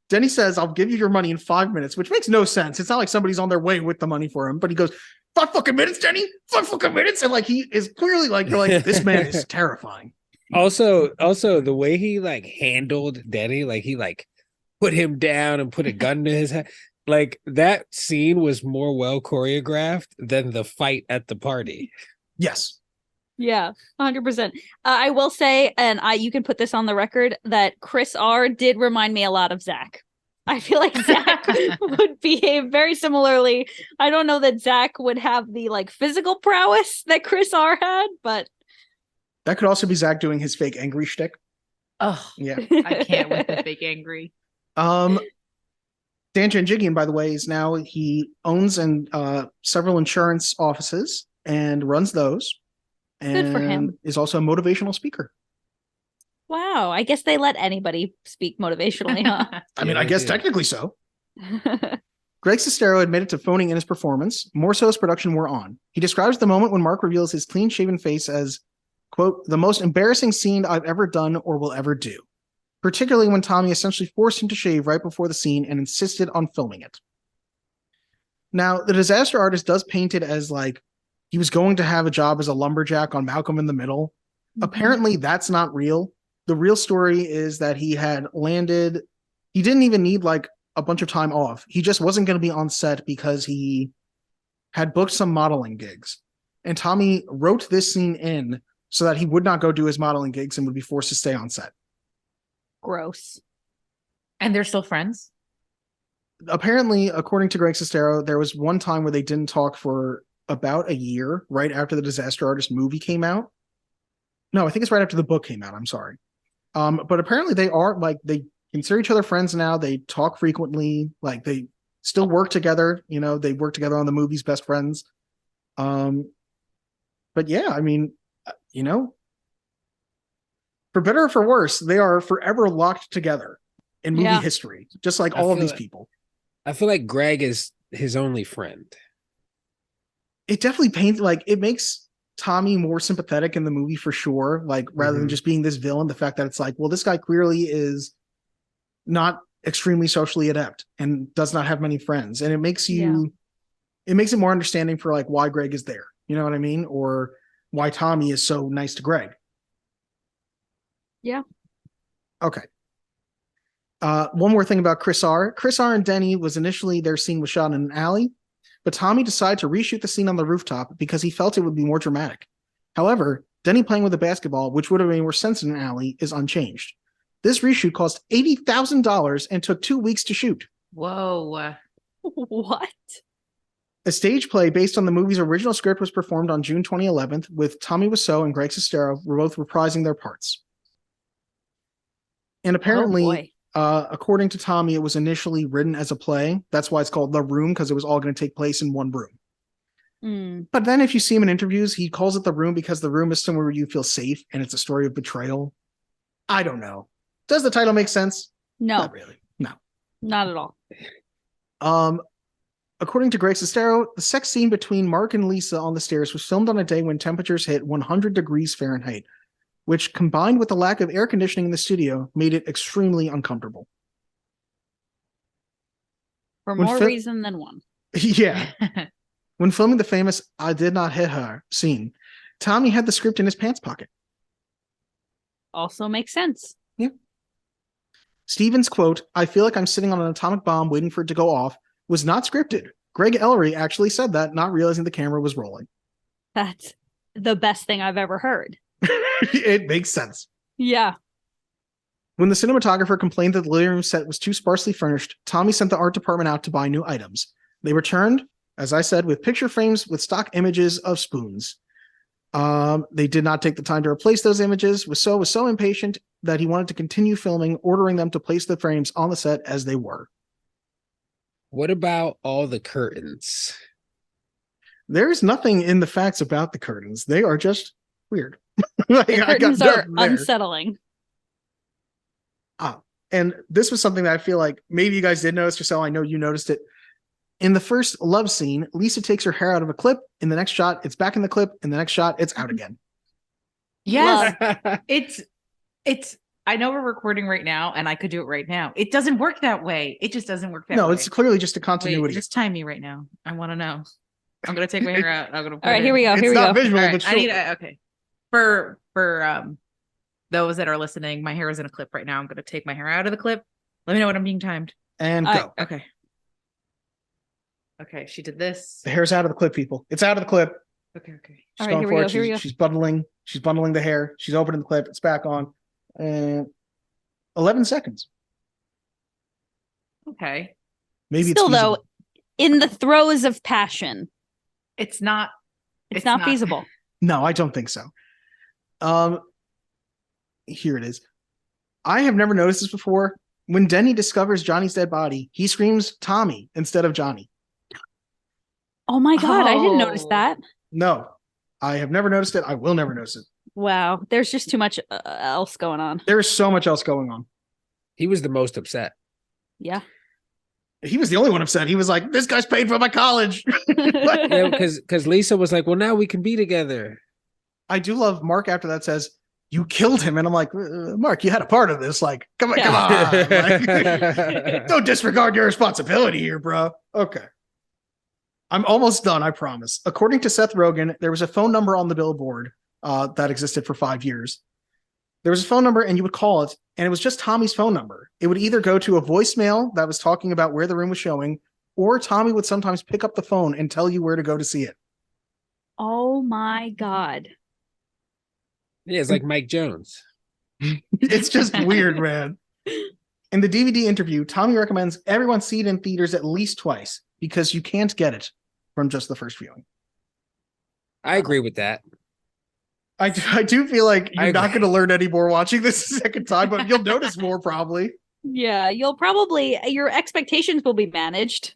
Denny says, I'll give you your money in 5 minutes, which makes no sense. It's not like somebody's on their way with the money for him, but he goes, 5 fucking minutes, Denny, 5 fucking minutes. And like, he is clearly like, you're like, this man is terrifying. Also, the way he like handled Denny, like he like put him down and put a gun to his head. Like that scene was more well choreographed than the fight at the party. Yes. Yeah, 100%. I will say, and you can put this on the record, that Chris R. did remind me a lot of Zach. I feel like Zach would behave very similarly. I don't know that Zach would have the like physical prowess that Chris R. had, but that could also be Zach doing his fake angry shtick. Oh, yeah. I can't with the fake angry. Dan Janjigian, by the way, he owns several insurance offices and runs those. And good for him. Is also a motivational speaker. Wow. I guess they let anybody speak motivationally, huh? I mean, I guess technically so. Greg Sestero admitted to phoning in his performance, more so as production wore on. He describes the moment when Mark reveals his clean-shaven face as, quote, the most embarrassing scene I've ever done or will ever do, particularly when Tommy essentially forced him to shave right before the scene and insisted on filming it. Now, The Disaster Artist does paint it as like he was going to have a job as a lumberjack on Malcolm in the Middle. Mm-hmm. Apparently, that's not real. The real story is that he had landed. He didn't even need like a bunch of time off. He just wasn't going to be on set because he had booked some modeling gigs. And Tommy wrote this scene in so that he would not go do his modeling gigs and would be forced to stay on set. Gross. And they're still friends? Apparently, according to Greg Sestero, there was one time where they didn't talk for about a year right after the Disaster Artist movie came out. No, I think it's right after the book came out. I'm sorry. But apparently they are like, they consider each other friends now. They talk frequently. Like they still work together. You know, they work together on the movies Best Friends. But yeah, I mean, you know, for better or for worse, they are forever locked together in movie history, just like all of these people. I feel like Greg is his only friend. It definitely paints, like, it makes Tommy more sympathetic in the movie for sure. Like, rather than just being this villain, the fact that it's like, well, this guy clearly is not extremely socially adept and does not have many friends. And it makes you, it makes it more understanding for like why Greg is there. You know what I mean? Or why Tommy is so nice to Greg. Yeah. Okay. One more thing about Chris R. Chris R. and Denny was initially, their scene was shot in an alley, but Tommy decided to reshoot the scene on the rooftop because he felt it would be more dramatic. However, Denny playing with a basketball, which would have made more sense in an alley, is unchanged. This reshoot cost $80,000 and took 2 weeks to shoot. Whoa. What? A stage play based on the movie's original script was performed on June 2011, with Tommy Wiseau and Greg Sestero were both reprising their parts. And apparently, according to Tommy, it was initially written as a play. That's why it's called The Room, because it was all going to take place in one room. But then if you see him in interviews, he calls it The Room because the room is somewhere where you feel safe, and it's a story of betrayal. I don't know. Does the title make sense? No. Not really. No. Not at all. According to Greg Sestero, the sex scene between Mark and Lisa on the stairs was filmed on a day when temperatures hit 100 degrees Fahrenheit, which combined with the lack of air conditioning in the studio made it extremely uncomfortable. For more reason than one. Yeah. When filming the famous "I did not hit her" scene, Tommy had the script in his pants pocket. Also makes sense. Yeah. Stevens' quote, "I feel like I'm sitting on an atomic bomb waiting for it to go off," was not scripted. Greg Ellery actually said that, not realizing the camera was rolling. That's the best thing I've ever heard. It makes sense. Yeah. When the cinematographer complained that the living room set was too sparsely furnished, Tommy sent the art department out to buy new items. They returned, as I said, with picture frames with stock images of spoons. They did not take the time to replace those images. Wiseau was so impatient that he wanted to continue filming, ordering them to place the frames on the set as they were. What about all the curtains? There's nothing in the facts about the curtains. They are just weird. The curtains are unsettling. And this was something that I feel like maybe you guys did notice, Giselle. I know you noticed it. In the first love scene, Lisa takes her hair out of a clip. In the next shot, it's back in the clip. In the next shot, it's out again. Yes. It's I know we're recording right now and I could do it right now. It doesn't work that way. It just doesn't work that way. No, it's clearly just a continuity. Wait, just time me right now. I want to know. I'm going to take my hair out. I'm going to put all right, here we go. Here we go. Visual, all right, but I need okay. For those that are listening, my hair is in a clip right now. I'm going to take my hair out of the clip. Let me know when I'm being timed. And go. Okay. Okay, she did this. The hair's out of the clip, people. It's out of the clip. Okay. She's all right, going here for we it. go. Here we go. She's bundling. She's bundling the hair. She's opening the clip. It's back on. And 11 seconds. Okay. Maybe Still, it's feasible. though, in the throes of passion, it's not feasible. No, I don't think so. Here it is. I have never noticed this before. When Denny discovers Johnny's dead body, he screams Tommy instead of Johnny. Oh my God, I didn't notice that. No, I have never noticed it. I will never notice it. Wow, there's just too much else going on. There is so much else going on. He was the most upset. Yeah. He was the only one upset. He was like, this guy's paid for my college. Yeah, because Lisa was like, well, now we can be together. I do love Mark after that says, you killed him. And I'm like, Mark, you had a part of this. Like, come on. Like, don't disregard your responsibility here, bro. Okay. I'm almost done, I promise. According to Seth Rogen, there was a phone number on the billboard that existed for 5 years. There was a phone number and you would call it, and it was just Tommy's phone number. It would either go to a voicemail that was talking about where the room was showing, or Tommy would sometimes pick up the phone and tell you where to go to see it. Oh my God. Yeah, it's like Mike Jones. It's just weird, man. In the DVD interview, Tommy recommends everyone see it in theaters at least twice because you can't get it from just the first viewing. I agree with that. I do feel like I you're not agree. going to learn any more watching this a second time, but you'll notice more probably. Yeah, you'll probably, your expectations will be managed.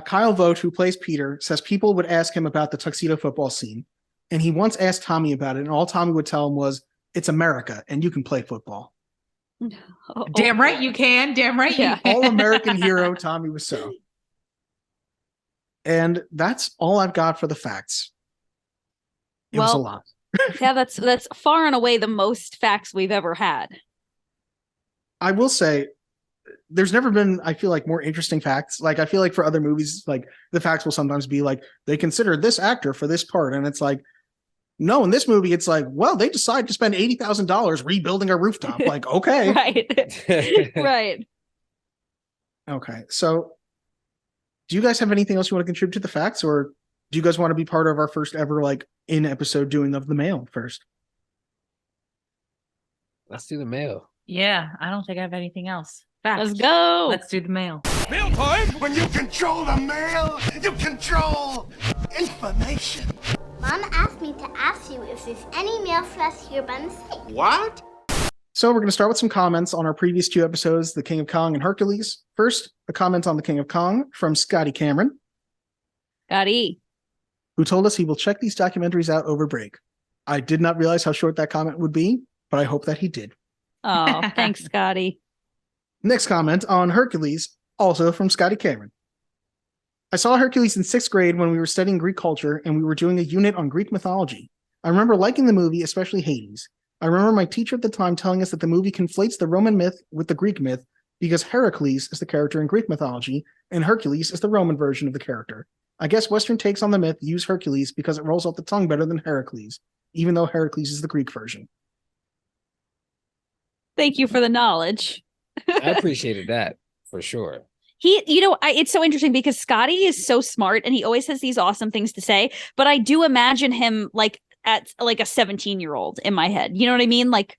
Kyle Vogt, who plays Peter, says people would ask him about the tuxedo football scene. And he once asked Tommy about it, and all Tommy would tell him was, "It's America, and you can play football." Damn right you can. Damn right Yeah. you can. All-American hero Tommy Wiseau. And that's all I've got for the facts. It was a lot. Yeah, that's far and away the most facts we've ever had. I will say, there's never been, I feel like, more interesting facts. Like, I feel like for other movies, like, the facts will sometimes be like, they consider this actor for this part. And it's like, no, in this movie, it's like, well, they decided to spend $80,000 rebuilding a rooftop. Like, okay. Right. Right. Okay. So do you guys have anything else you want to contribute to the facts, or do you guys want to be part of our first ever, like, in episode doing of the mail first? Let's do the mail. Yeah, I don't think I have anything else. Facts. Let's go. Let's do the mail. Mail time! When you control the mail, you control information. Mom asked me to ask you if there's any mail for us here by mistake. What? So we're going to start with some comments on our previous two episodes, The King of Kong and Hercules. First, a comment on The King of Kong from Scotty Cameron, Gotti. who told us he will check these documentaries out over break. I did not realize how short that comment would be, but I hope that he did. Oh, thanks, Scotty. Next comment on Hercules, also from Scotty Cameron. I saw Hercules in 6th grade when we were studying Greek culture and we were doing a unit on Greek mythology. I remember liking the movie, especially Hades. I remember my teacher at the time telling us that the movie conflates the Roman myth with the Greek myth because Heracles is the character in Greek mythology and Hercules is the Roman version of the character. I guess Western takes on the myth use Hercules because it rolls off the tongue better than Heracles, even though Heracles is the Greek version. Thank you for the knowledge. I appreciated that for sure. It's so interesting because Scotty is so smart and he always has these awesome things to say, but I do imagine him like at like a 17-year-old in my head. You know what I mean? Like,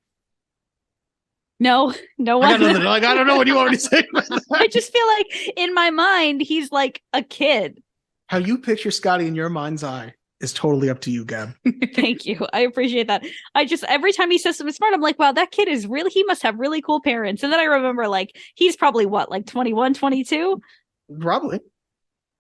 no one. I don't know what you want me to say. I just feel like in my mind, he's like a kid. How you picture Scotty in your mind's eye is totally up to you, Gab. Thank you. I appreciate that. Every time he says something smart, I'm like, wow, that kid he must have really cool parents. And then I remember like, he's probably what, like 21, 22? Probably.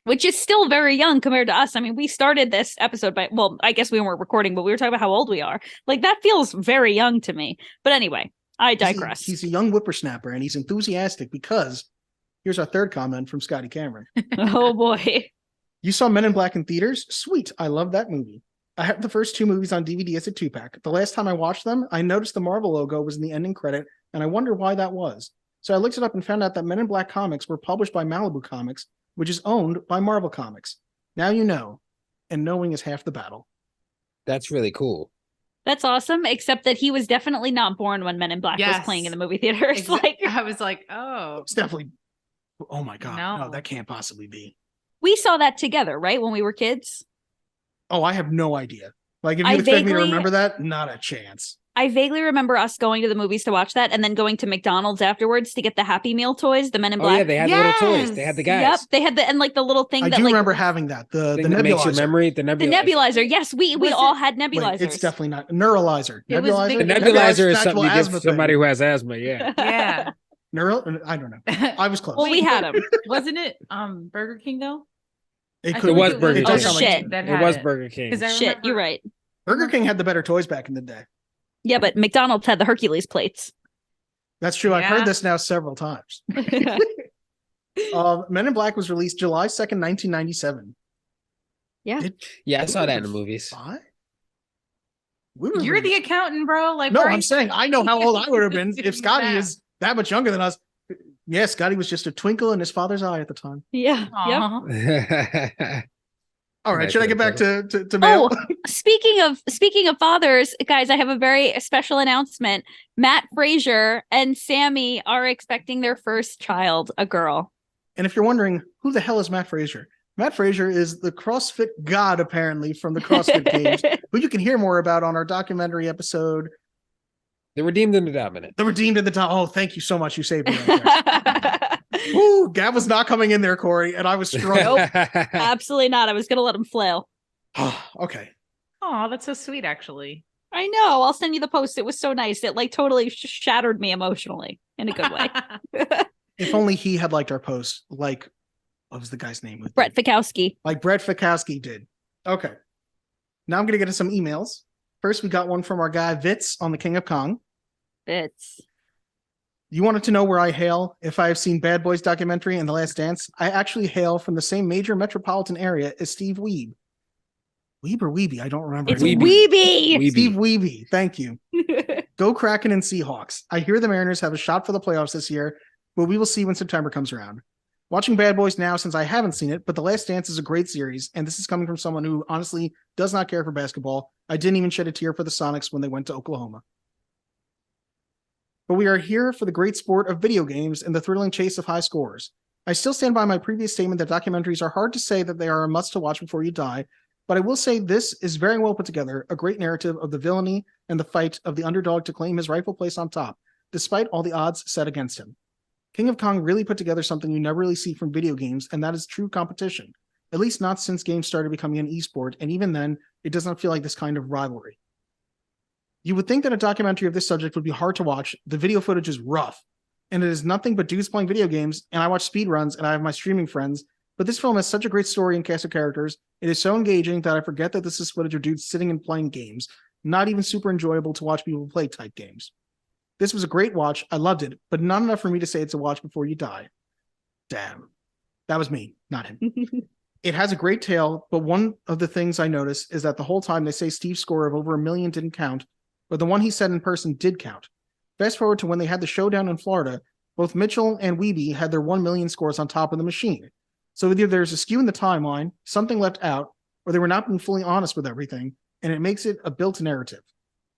Which is still very young compared to us. I mean, we started this episode I guess we weren't recording, but we were talking about how old we are. Like that feels very young to me. But anyway, I digress. He's a young whippersnapper and he's enthusiastic because here's our third comment from Scotty Cameron. Oh boy. You saw Men in Black in theaters? Sweet. I love that movie. I have the first two movies on DVD as a 2-pack. The last time I watched them, I noticed the Marvel logo was in the ending credit, and I wonder why that was. So I looked it up and found out that Men in Black comics were published by Malibu Comics, which is owned by Marvel Comics. Now you know, and knowing is half the battle. That's really cool. That's awesome, except that he was definitely not born when Men in Black was playing in the movie theaters. Like I was like, oh. It's definitely, oh my God, No. no, that can't possibly be. we saw that together, right? When we were kids. Oh, I have no idea. Like, if you expect me to remember that, not a chance. I vaguely remember us going to the movies to watch that and then going to McDonald's afterwards to get the Happy Meal toys, the Men in Black. Oh, yeah, they had the little toys. They had the guys. Yep, they had the little thing I that do like remember having that. The Thing that makes your nebulizer. memory, the the nebulizer. nebulizer. Yes, we all had nebulizers. Wait, it's definitely not neuralizer. It was Nebulizer. big- The nebulizer is something you give asthma to somebody thing. who has asthma. Yeah. Yeah. I don't know. I was close. Well, we had them. Wasn't it Burger King though? It I could It think was Burger it King. does sound like shit. two. that It had was Burger King. 'Cause I Shit, remember- you're right. Burger King had the better toys back in the day. Yeah, but McDonald's had the Hercules plates. That's true. I've heard Yeah. this now several times. Men in Black was released July 2nd, 1997. Yeah. Yeah, I saw that in the movies. Five? You're the accountant, bro. Like, No, why are I'm you- saying I know how old I would have been if Scotty Yeah. is that much younger than us. Yeah, Scotty was just a twinkle in his father's eye at the time. Yeah. Yep. Aw. All right, Nice should I little get back to mail? Oh, speaking of fathers, guys, I have a very special announcement. Matt Frazier and Sammy are expecting their first child, a girl. And if you're wondering who the hell is Matt Frazier, Matt Frazier is the CrossFit god, apparently, from the CrossFit Games, who you can hear more about on our documentary episode. The Redeemed and the Dominant. The Redeemed and the Dominant. Oh, thank you so much. You saved me right there. Ooh, Gab was not coming in there, Corey, and I was struggling. Absolutely not. I was going to let him flail. Okay. Oh, that's so sweet, actually. I know. I'll send you the post. It was so nice. It like totally shattered me emotionally in a good way. If only he had liked our post, like, what was the guy's name? Brett Fikowski. Like Brett Fikowski did. Okay. Now I'm going to get to some emails. First, we got one from our guy, Vitz, on the King of Kong. Vitz. You wanted to know where I hail if I have seen Bad Boys documentary and The Last Dance? I actually hail from the same major metropolitan area as Steve Wiebe. Wiebe or Wiebe? I don't remember. It's Wiebe. Steve Wiebe. Thank you. Go Kraken and Seahawks. I hear the Mariners have a shot for the playoffs this year, but we will see when September comes around. Watching Bad Boys now since I haven't seen it, but The Last Dance is a great series, and this is coming from someone who honestly does not care for basketball. I didn't even shed a tear for the Sonics when they went to Oklahoma. But we are here for the great sport of video games and the thrilling chase of high scores. I still stand by my previous statement that documentaries are hard to say that they are a must to watch before you die, but I will say this is very well put together, a great narrative of the villainy and the fight of the underdog to claim his rightful place on top, despite all the odds set against him. King of Kong really put together something you never really see from video games, and that is true competition. At least not since games started becoming an esport, and even then, it does not feel like this kind of rivalry. You would think that a documentary of this subject would be hard to watch. The video footage is rough, and it is nothing but dudes playing video games, and I watch speedruns, and I have my streaming friends, but this film has such a great story and cast of characters. It is so engaging that I forget that this is footage of dudes sitting and playing games, not even super enjoyable to watch people play type games. This was a great watch. I loved it, but not enough for me to say it's a watch before you die. Damn. That was me, not him. It has a great tale, but one of the things I noticed is that the whole time they say Steve's score of over 1 million didn't count, but the one he said in person did count. Fast forward to when they had the showdown in Florida, both Mitchell and Wiebe had their 1 million scores on top of the machine. So either there's a skew in the timeline, something left out, or they were not being fully honest with everything, and it makes it a built narrative.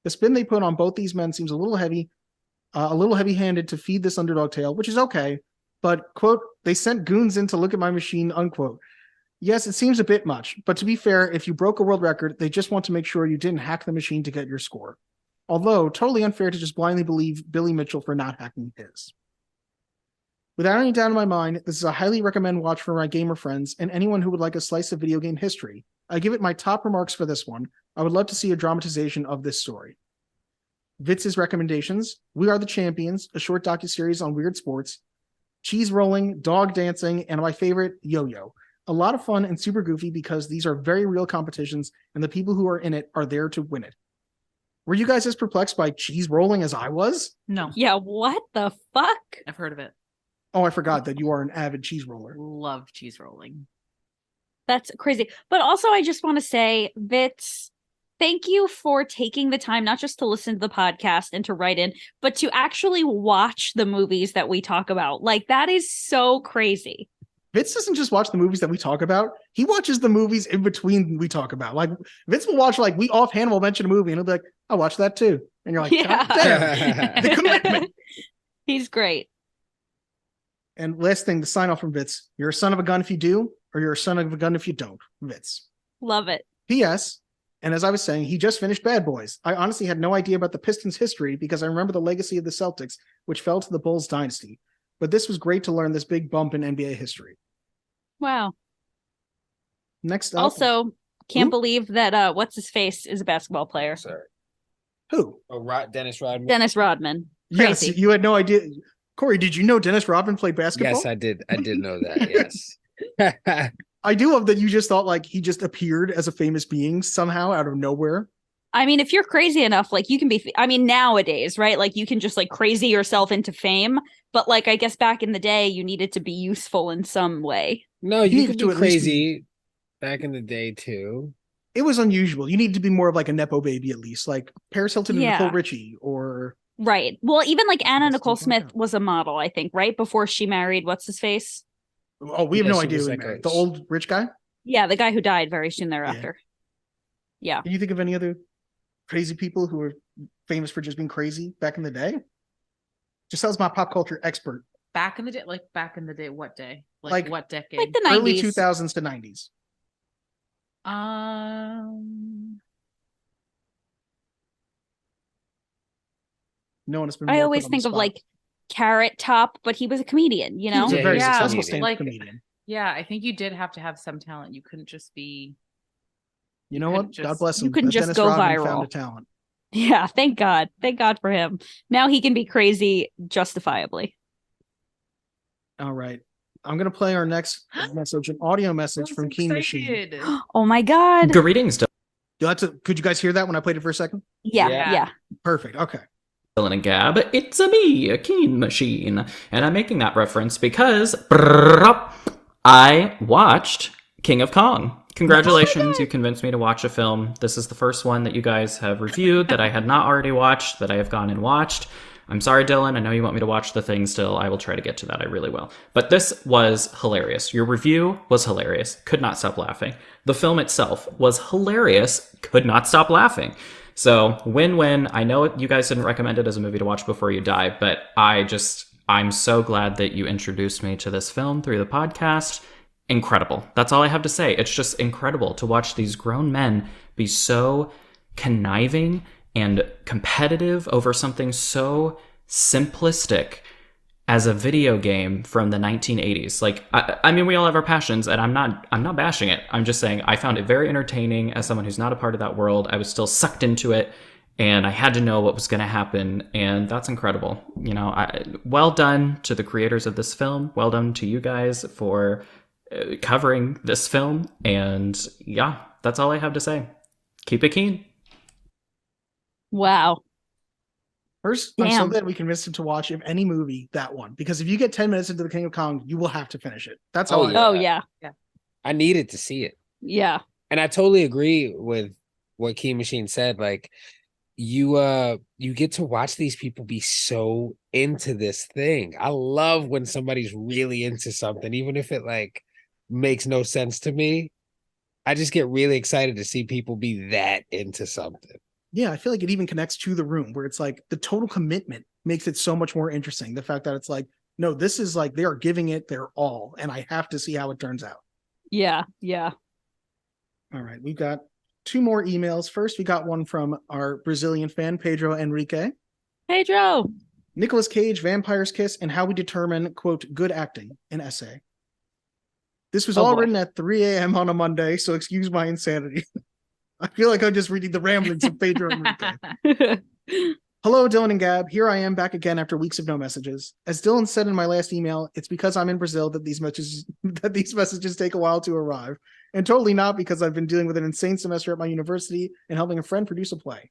The spin they put on both these men seems a little heavy-handed to feed this underdog tale, which is okay, but, quote, they sent goons in to look at my machine, unquote. Yes, it seems a bit much, but to be fair, if you broke a world record, they just want to make sure you didn't hack the machine to get your score. Although, totally unfair to just blindly believe Billy Mitchell for not hacking his. Without any doubt in my mind, this is a highly recommend watch for my gamer friends and anyone who would like a slice of video game history. I give it my top remarks for this one. I would love to see a dramatization of this story. Vitz's recommendations: We Are the Champions, a short docuseries on weird sports, cheese rolling, dog dancing, and my favorite, yo-yo. A lot of fun and super goofy because these are very real competitions and the people who are in it are there to win it. Were you guys as perplexed by cheese rolling as I was? No. Yeah, what the fuck? I've heard of it. Oh, I forgot that you are an avid cheese roller. Love cheese rolling. That's crazy. But also, I just want to say, Vitz, thank you for taking the time not just to listen to the podcast and to write in, but to actually watch the movies that we talk about. Like, that is so crazy. Vince doesn't just watch the movies that we talk about. He watches the movies in between we talk about. Like, Vince will watch, like, we offhand will mention a movie and he'll be like, I watched that too. And you're like, Yeah. God damn, the commitment. He's great. And last thing, the sign off from Vince: you're a son of a gun if you do, or you're a son of a gun if you don't. Vince. Love it. P.S. And as I was saying, he just finished Bad Boys. I honestly had no idea about the Pistons' history because I remember the legacy of the Celtics, which fell to the Bulls dynasty. But this was great to learn this big bump in NBA history. Wow. Next up. Also, can't believe that what's his face is a basketball player. Sorry. Who? Oh, Dennis Rodman. Dennis Rodman. Yes, Crazy. you had no idea. Corey, did you know Dennis Rodman played basketball? Yes, I did. I did know that. Yes. I do love that you just thought like he just appeared as a famous being somehow out of nowhere. I mean, if you're crazy enough, like you can be, I mean, nowadays, right? Like you can just like crazy yourself into fame. But like, I guess back in the day, you needed to be useful in some way. No, You you need could to be at least crazy back in the day too. It was unusual. You need to be more of like a Nepo baby, at least like Paris Hilton and Yeah. Nicole Richie or. Right. Well, even like Anna That's Nicole too Smith far. was a model, I think, right? Before she married, what's his face? Oh, we have Yeah, no she idea was who he like married. a- The old rich guy? Yeah, the guy who died very soon thereafter. Yeah. Can you think of any other crazy people who were famous for just being crazy back in the day? Giselle's my pop culture expert. back in the day, what day? Like What decade? Like the early 90s. 2000s to 90s. No one has been. I more always put on the think of spot. like Carrot Top, but he was a comedian, you He know? was a Yeah, very he was a successful comedian. stand-up comedian. Yeah, I think you did have to have some talent. You couldn't just be. You know what? couldn't God just- bless him. You couldn't just Dennis go Rodman found viral. a talent. Yeah, thank God. Thank God for him. Now he can be crazy justifiably. All right. I'm going to play our next message, an audio message from Keen Machine. Oh my God. Greetings, Could you guys hear that when I played it for a second? Yeah. Perfect. Okay. Dylan and Gab. It's me, a Keen Machine. And I'm making that reference because I watched King of Kong. Congratulations, you convinced me to watch a film. This is the first one that you guys have reviewed that I had not already watched, that I have gone and watched. I'm sorry, Dylan. I know you want me to watch the thing still. I will try to get to that. I really will. But this was hilarious. Your review was hilarious. Could not stop laughing. The film itself was hilarious. Could not stop laughing. So, win-win. I know you guys didn't recommend it as a movie to watch before you die, but I'm so glad that you introduced me to this film through the podcast. Incredible. That's all I have to say. It's just incredible to watch these grown men be so conniving and competitive over something so simplistic as a video game from the 1980s. Like, I mean, we all have our passions, and I'm not bashing it. I'm just saying I found it very entertaining as someone who's not a part of that world. I was still sucked into it, and I had to know what was going to happen, and that's incredible. You know, well done to the creators of this film. Well done to you guys for covering this film, and yeah, that's all I have to say. Keep it keen. Wow. First, I'm so Damn. glad we convinced him to watch, if any movie, that one. Because if you get 10 minutes into the King of Kong, you will have to finish it. That's how I Oh, yeah. I needed to see it. Yeah. And I totally agree with what Key Machine said. Like, you get to watch these people be so into this thing. I love when somebody's really into something, even if it like makes no sense to me. I just get really excited to see people be that into something. Yeah, I feel like it even connects to The Room, where it's like the total commitment makes it so much more interesting. The fact that it's like, no, this is like they are giving it their all, and I have to see how it turns out. Yeah. All right, we've got 2 more emails. First, we got one from our Brazilian fan, Pedro Enrique. Pedro. Nicolas Cage, Vampire's Kiss, and How We Determine, quote, good acting, an essay. This was all written at 3 a.m. on a Monday, so excuse my insanity. I feel like I'm just reading the ramblings of Pedro Enrique. Hello, Dylan and Gab. Here I am back again after weeks of no messages. As Dylan said in my last email, it's because I'm in Brazil that these messages take a while to arrive, and totally not because I've been dealing with an insane semester at my university and helping a friend produce a play.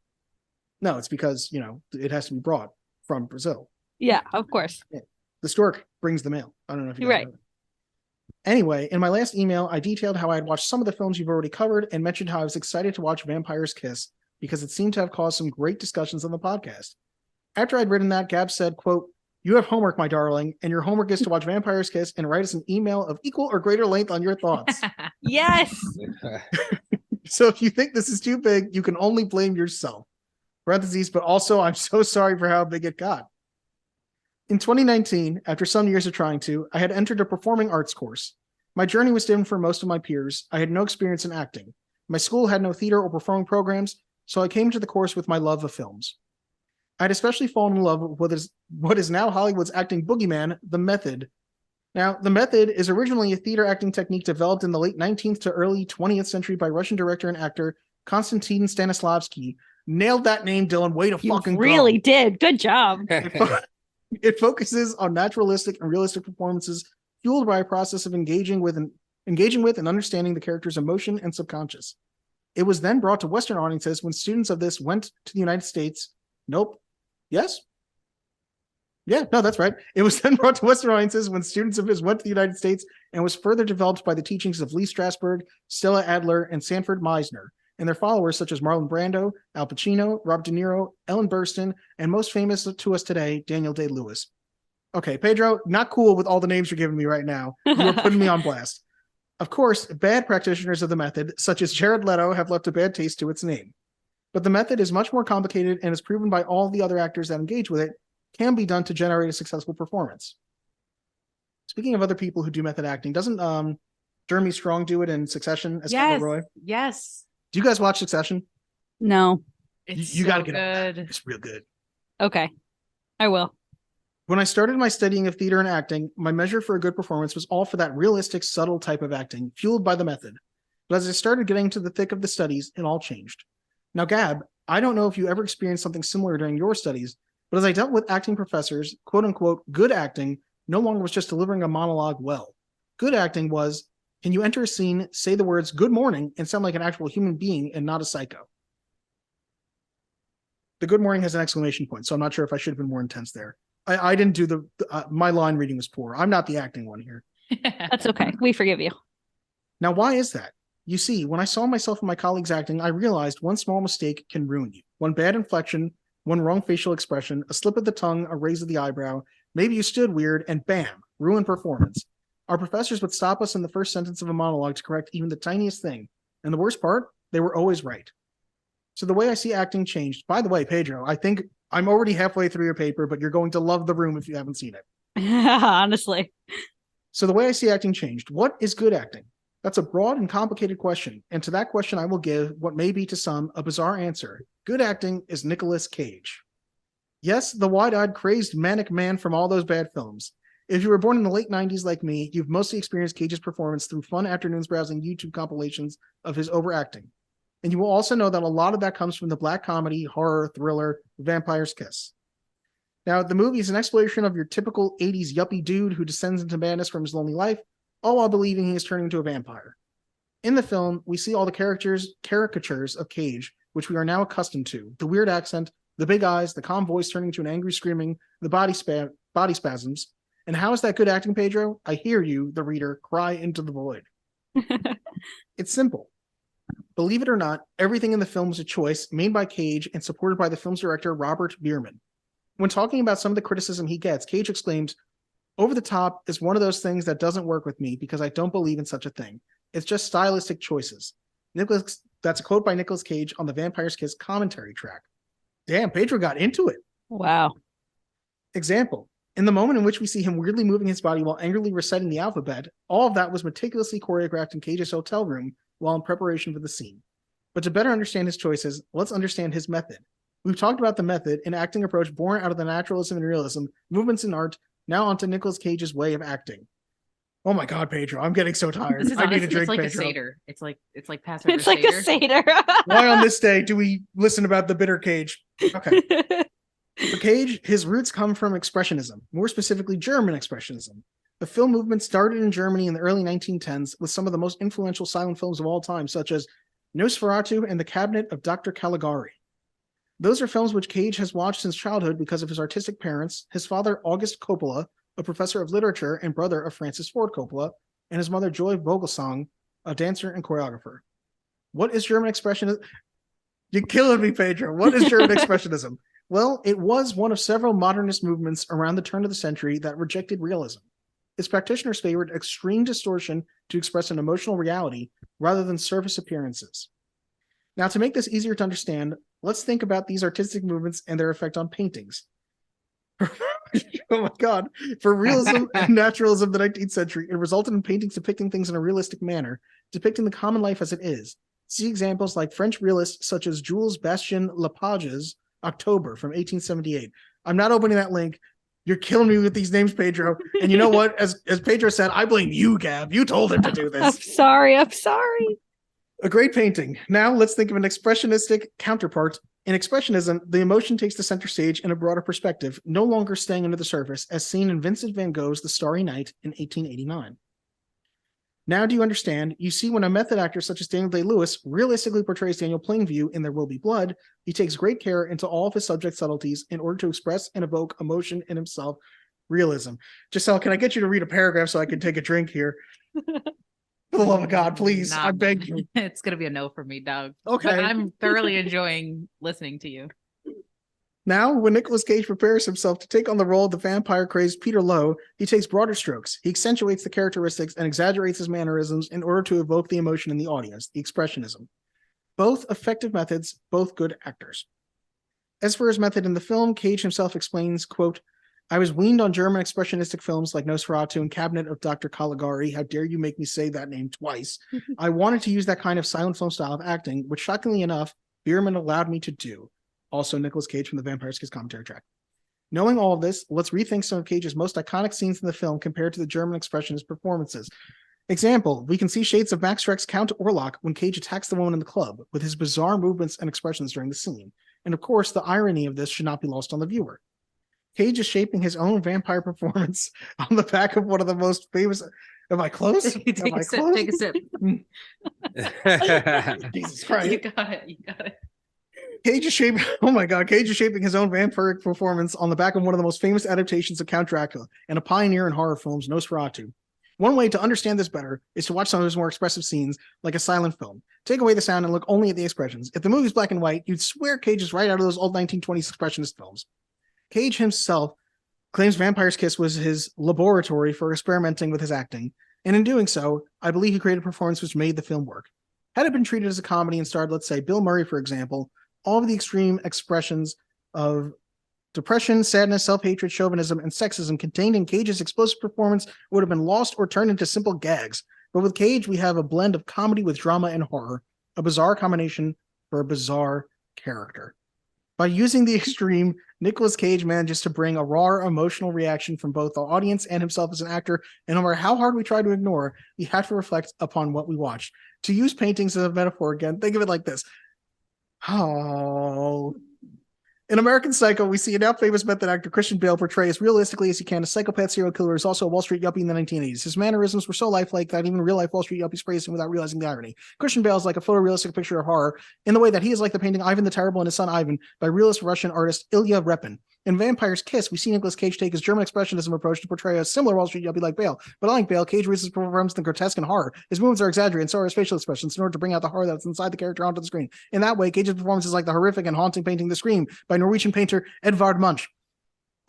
No, it's because, you know, it has to be brought from Brazil. Yeah, of course. Yeah. The stork brings the mail. I don't know if You're right. know that. Anyway, in my last email, I detailed how I had watched some of the films you've already covered and mentioned how I was excited to watch Vampire's Kiss because it seemed to have caused some great discussions on the podcast. After I'd written that, Gab said, quote, you have homework, my darling, and your homework is to watch Vampire's Kiss and write us an email of equal or greater length on your thoughts. Yes. So if you think this is too big, you can only blame yourself. Parentheses, but also I'm so sorry for how big it got. In 2019, after some years of trying to, I had entered a performing arts course. My journey was different from most of my peers. I had no experience in acting. My school had no theater or performing programs, so I came to the course with my love of films. I had especially fallen in love with what is now Hollywood's acting boogeyman, The Method. Now, The Method is originally a theater acting technique developed in the late 19th to early 20th century by Russian director and actor Konstantin Stanislavski. Nailed that name, Dylan. Way to fucking go. Really did. Good job. It focuses on naturalistic and realistic performances fueled by a process of engaging with and understanding the character's emotion and subconscious. It was then brought to Western audiences when students of this went to the United States. Nope. Yes? Yeah, no, that's right. It was then brought to Western audiences when students of his went to the United States and was further developed by the teachings of Lee Strasberg, Stella Adler, and Sanford Meisner, and their followers such as Marlon Brando, Al Pacino, Robert De Niro, Ellen Burstyn, and most famous to us today, Daniel Day-Lewis. Okay, Pedro, not cool with all the names you're giving me right now. You're putting me on blast. Of course, bad practitioners of the method, such as Jared Leto, have left a bad taste to its name. But the method is much more complicated and is proven by all the other actors that engage with it, can be done to generate a successful performance. speaking of other people who do method acting, doesn't Jeremy Strong do it in Succession as Yes. Roy? Yes. Do you guys watch Succession? No. It's You so gotta get on good. that. It's real good. Okay. I will. When I started my studying of theater and acting, my measure for a good performance was all for that realistic, subtle type of acting, fueled by the method. But as I started getting into the thick of the studies, it all changed. Now, Gab, I don't know if you ever experienced something similar during your studies, but as I dealt with acting professors, quote unquote, good acting no longer was just delivering a monologue well. Good acting was, can you enter a scene, say the words good morning, and sound like an actual human being and not a psycho? The good morning has an exclamation point, so I'm not sure if I should have been more intense there. I didn't do my line reading was poor. I'm not the acting one here. That's okay. We forgive you. Now, why is that? You see, when I saw myself and my colleagues acting, I realized one small mistake can ruin you. One bad inflection, one wrong facial expression, a slip of the tongue, a raise of the eyebrow, maybe you stood weird, and bam, ruined performance. Our professors would stop us in the first sentence of a monologue to correct even the tiniest thing. And the worst part, they were always right. So the way I see acting changed. By the way, Pedro, I think I'm already halfway through your paper, but you're going to love The Room if you haven't seen it. Honestly. So the way I see acting changed. What is good acting? That's a broad and complicated question. And to that question, I will give what may be to some a bizarre answer. Good acting is Nicolas Cage. Yes, the wide-eyed, crazed, manic man from all those bad films. If you were born in the late 90s like me, you've mostly experienced Cage's performance through fun afternoons browsing YouTube compilations of his overacting. And you will also know that a lot of that comes from the black comedy, horror, thriller, Vampire's Kiss. Now, the movie is an exploration of your typical 80s yuppie dude who descends into madness from his lonely life, all while believing he is turning into a vampire. In the film, we see all the caricatures of Cage, which we are now accustomed to. The weird accent, the big eyes, the calm voice turning to an angry screaming, the body spasms. And how is that good acting, Pedro? I hear you, the reader, cry into the void. It's simple. Believe it or not, everything in the film was a choice made by Cage and supported by the film's director, Robert Bierman. When talking about some of the criticism he gets, Cage exclaims, "Over the top is one of those things that doesn't work with me because I don't believe in such a thing. It's just stylistic choices." That's a quote by Nicolas Cage on the Vampire's Kiss commentary track. Damn, Pedro got into it. Wow. Example. In the moment in which we see him weirdly moving his body while angrily reciting the alphabet, all of that was meticulously choreographed in Cage's hotel room while in preparation for the scene. But to better understand his choices, let's understand his method. We've talked about the method, an acting approach born out of the naturalism and realism, movements in art, now onto Nicolas Cage's way of acting. Oh my God, Pedro, I'm getting so tired. This is I need a honestly, drink, it's like Pedro. a Seder. It's like Passover It's like a Seder. Why on this day do we listen about the bitter Cage? Okay. For Cage, his roots come from Expressionism, more specifically German Expressionism. The film movement started in Germany in the early 1910s with some of the most influential silent films of all time, such as Nosferatu and The Cabinet of Dr. Caligari. Those are films which Cage has watched since childhood because of his artistic parents, his father August Coppola, a professor of literature and brother of Francis Ford Coppola, and his mother Joy Vogelsang, a dancer and choreographer. What is German Expressionism? You're killing me, Pedro. What is German Expressionism? Well, it was one of several modernist movements around the turn of the century that rejected realism. Its practitioners favored extreme distortion to express an emotional reality rather than surface appearances. Now, to make this easier to understand, let's think about these artistic movements and their effect on paintings. Oh my God. For realism and naturalism of the 19th century, it resulted in paintings depicting things in a realistic manner, depicting the common life as it is. See examples like French realists such as Jules Bastien Lepage's October from 1878. I'm not opening that link. You're killing me with these names, Pedro. And you know what? As Pedro said, I blame you, Gab. You told him to do this. I'm sorry. A great painting. Now let's think of an expressionistic counterpart. In Expressionism, the emotion takes the center stage in a broader perspective, no longer staying under the surface, as seen in Vincent van Gogh's The Starry Night in 1889. Now do you understand? You see, when a method actor such as Daniel Day-Lewis realistically portrays Daniel Plainview in There Will Be Blood, he takes great care into all of his subject subtleties in order to express and evoke emotion in himself. Realism. Giselle, can I get you to read a paragraph so I can take a drink here? For the love of God, please. Nah, I beg you. It's going to be a no for me, Doug. Okay. But I'm thoroughly enjoying listening to you. Now, when Nicolas Cage prepares himself to take on the role of the vampire-crazed Peter Lowe, he takes broader strokes. He accentuates the characteristics and exaggerates his mannerisms in order to evoke the emotion in the audience, the expressionism. Both effective methods, both good actors. As for his method in the film, Cage himself explains, quote, I was weaned on German expressionistic films like Nosferatu and Cabinet of Dr. Caligari. How dare you make me say that name twice? I wanted to use that kind of silent film style of acting, which shockingly enough, Bierman allowed me to do. Also, Nicolas Cage from the Vampire's Kiss commentary track. Knowing all of this, let's rethink some of Cage's most iconic scenes in the film compared to the German expressionist performances. Example, we can see shades of Max Schreck's Count Orlok when Cage attacks the woman in the club, with his bizarre movements and expressions during the scene. And of course, the irony of this should not be lost on the viewer. Cage is shaping his own vampire performance on the back of one of the most famous. Am I close? Take Am I a sip. close? Take a sip. Jesus Christ. You got it. You got it. Cage is shaping. Oh my God! Cage is shaping his own vampiric performance on the back of one of the most famous adaptations of Count Dracula and a pioneer in horror films, Nosferatu. One way to understand this better is to watch some of his more expressive scenes, like a silent film. Take away the sound and look only at the expressions. If the movie's black and white, you'd swear Cage is right out of those old 1920s expressionist films. Cage himself claims Vampire's Kiss was his laboratory for experimenting with his acting, and in doing so, I believe he created a performance which made the film work. Had it been treated as a comedy and starred, let's say, Bill Murray, for example, all of the extreme expressions of depression, sadness, self-hatred, chauvinism, and sexism contained in Cage's explosive performance would have been lost or turned into simple gags. But with Cage, we have a blend of comedy with drama and horror, a bizarre combination for a bizarre character. By using the extreme, Nicolas Cage manages to bring a raw emotional reaction from both the audience and himself as an actor, and no matter how hard we try to ignore, we have to reflect upon what we watch. To use paintings as a metaphor again, think of it like this. Oh. In American Psycho, we see a now famous method actor Christian Bale portray as realistically as he can a psychopath serial killer who is also a Wall Street yuppie in the 1980s. His mannerisms were so lifelike that even real-life Wall Street yuppies praised him without realizing the irony. Christian Bale is like a photorealistic picture of horror in the way that he is like the painting Ivan the Terrible and his son Ivan by realist Russian artist Ilya Repin. In Vampire's Kiss, we see Nicolas Cage take his German expressionism approach to portray a similar Wall Street yuppie like Bale. But unlike Bale, Cage uses his performance in grotesque and horror. His movements are exaggerated, and so are his facial expressions in order to bring out the horror that's inside the character onto the screen. In that way, Cage's performance is like the horrific and haunting painting The Scream by Norwegian painter Edvard Munch.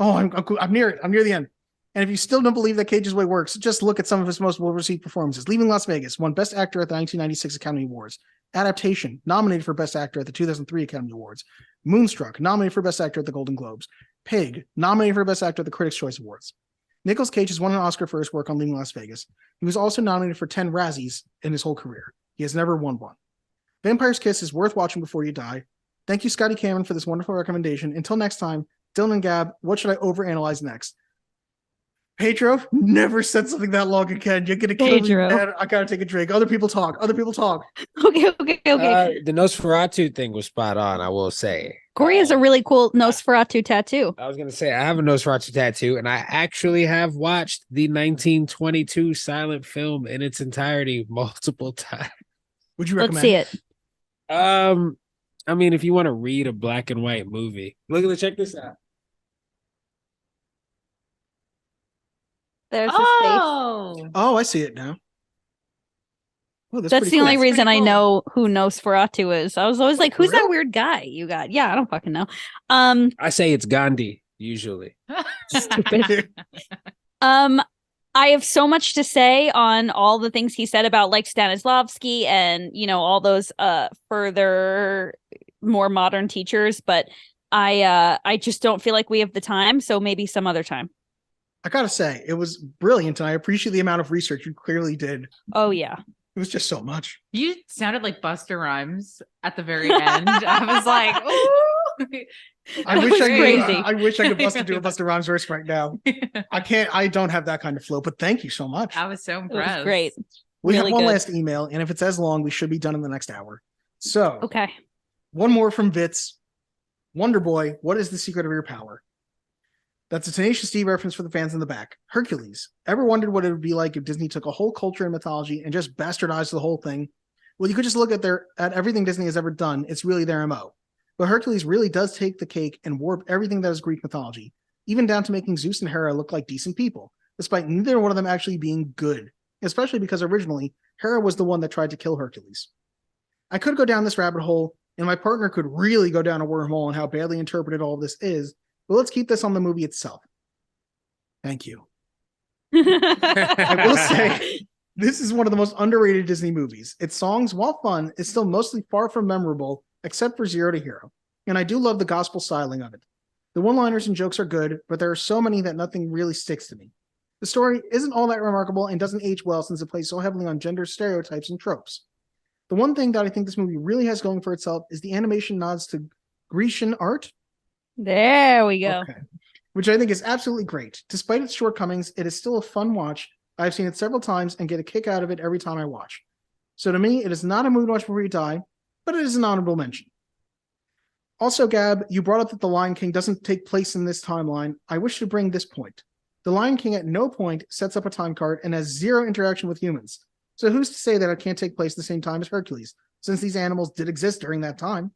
Oh, I'm near it. I'm near the end. And if you still don't believe that Cage's way works, just look at some of his most well-received performances. Leaving Las Vegas won Best Actor at the 1996 Academy Awards. Adaptation, nominated for Best Actor at the 2003 Academy Awards. Moonstruck, nominated for Best Actor at the Golden Globes. Pig, nominated for Best Actor at the Critics' Choice Awards. Nicolas Cage has won an Oscar for his work on Leaving Las Vegas. He was also nominated for 10 Razzies in his whole career. He has never won one. Vampire's Kiss is worth watching before you die. Thank you, Scotty Cameron, for this wonderful recommendation. Until next time, Dylan and Gab, what should I overanalyze next? Pedro, never said something that long again. You're gonna kill me, man. I gotta take a drink. Other people talk. Okay. The Nosferatu thing was spot on, I will say. Corey has a really cool Nosferatu tattoo. I was gonna say I have a Nosferatu tattoo, and I actually have watched the 1922 silent film in its entirety multiple times. Would you recommend? Let's see it. I mean, if you want to read a black and white movie, check this out. There's his face. Oh, I see it now. Oh, that's the only reason I know who Nosferatu is. I was always like, who's that weird guy you got? Yeah, I don't fucking know. I say it's Gandhi, usually. Stupid. I have so much to say on all the things he said about like Stanislavski and, you know, all those further more modern teachers, but I just don't feel like we have the time, so maybe some other time. I gotta say, it was brilliant, and I appreciate the amount of research you clearly did. Oh, yeah. It was just so much. You sounded like Busta Rhymes at the very end. I was like, ooh. I wish I could do a Busta Rhymes verse right now. I can't. I don't have that kind of flow, but thank you so much. I was so impressed. It was great. We have one last email, and if it's as long, we should be done in the next hour. So, okay. One more from Vitz. Wonder Boy, what is the secret of your power? That's a Tenacious D reference for the fans in the back. Hercules. Ever wondered what it would be like if Disney took a whole culture and mythology and just bastardized the whole thing? Well, you could just look at everything Disney has ever done. It's really their MO. But Hercules really does take the cake and warp everything that is Greek mythology, even down to making Zeus and Hera look like decent people, despite neither one of them actually being good, especially because originally Hera was the one that tried to kill Hercules. I could go down this rabbit hole, and my partner could really go down a wormhole on how badly interpreted all of this is, but let's keep this on the movie itself. Thank you. I will say, this is one of the most underrated Disney movies. Its songs, while fun, is still mostly far from memorable, except for Zero to Hero. And I do love the gospel styling of it. The one-liners and jokes are good, but there are so many that nothing really sticks to me. The story isn't all that remarkable and doesn't age well since it plays so heavily on gender stereotypes and tropes. The one thing that I think this movie really has going for itself is the animation nods to Grecian art. There we go. Okay. Which I think is absolutely great. Despite its shortcomings, it is still a fun watch. I've seen it several times and get a kick out of it every time I watch. So to me, it is not a movie to watch before you die, but it is an honorable mention. Also, Gab, you brought up that The Lion King doesn't take place in this timeline. I wish to bring this point. The Lion King at no point sets up a time card and has zero interaction with humans. So who's to say that it can't take place at the same time as Hercules, since these animals did exist during that time?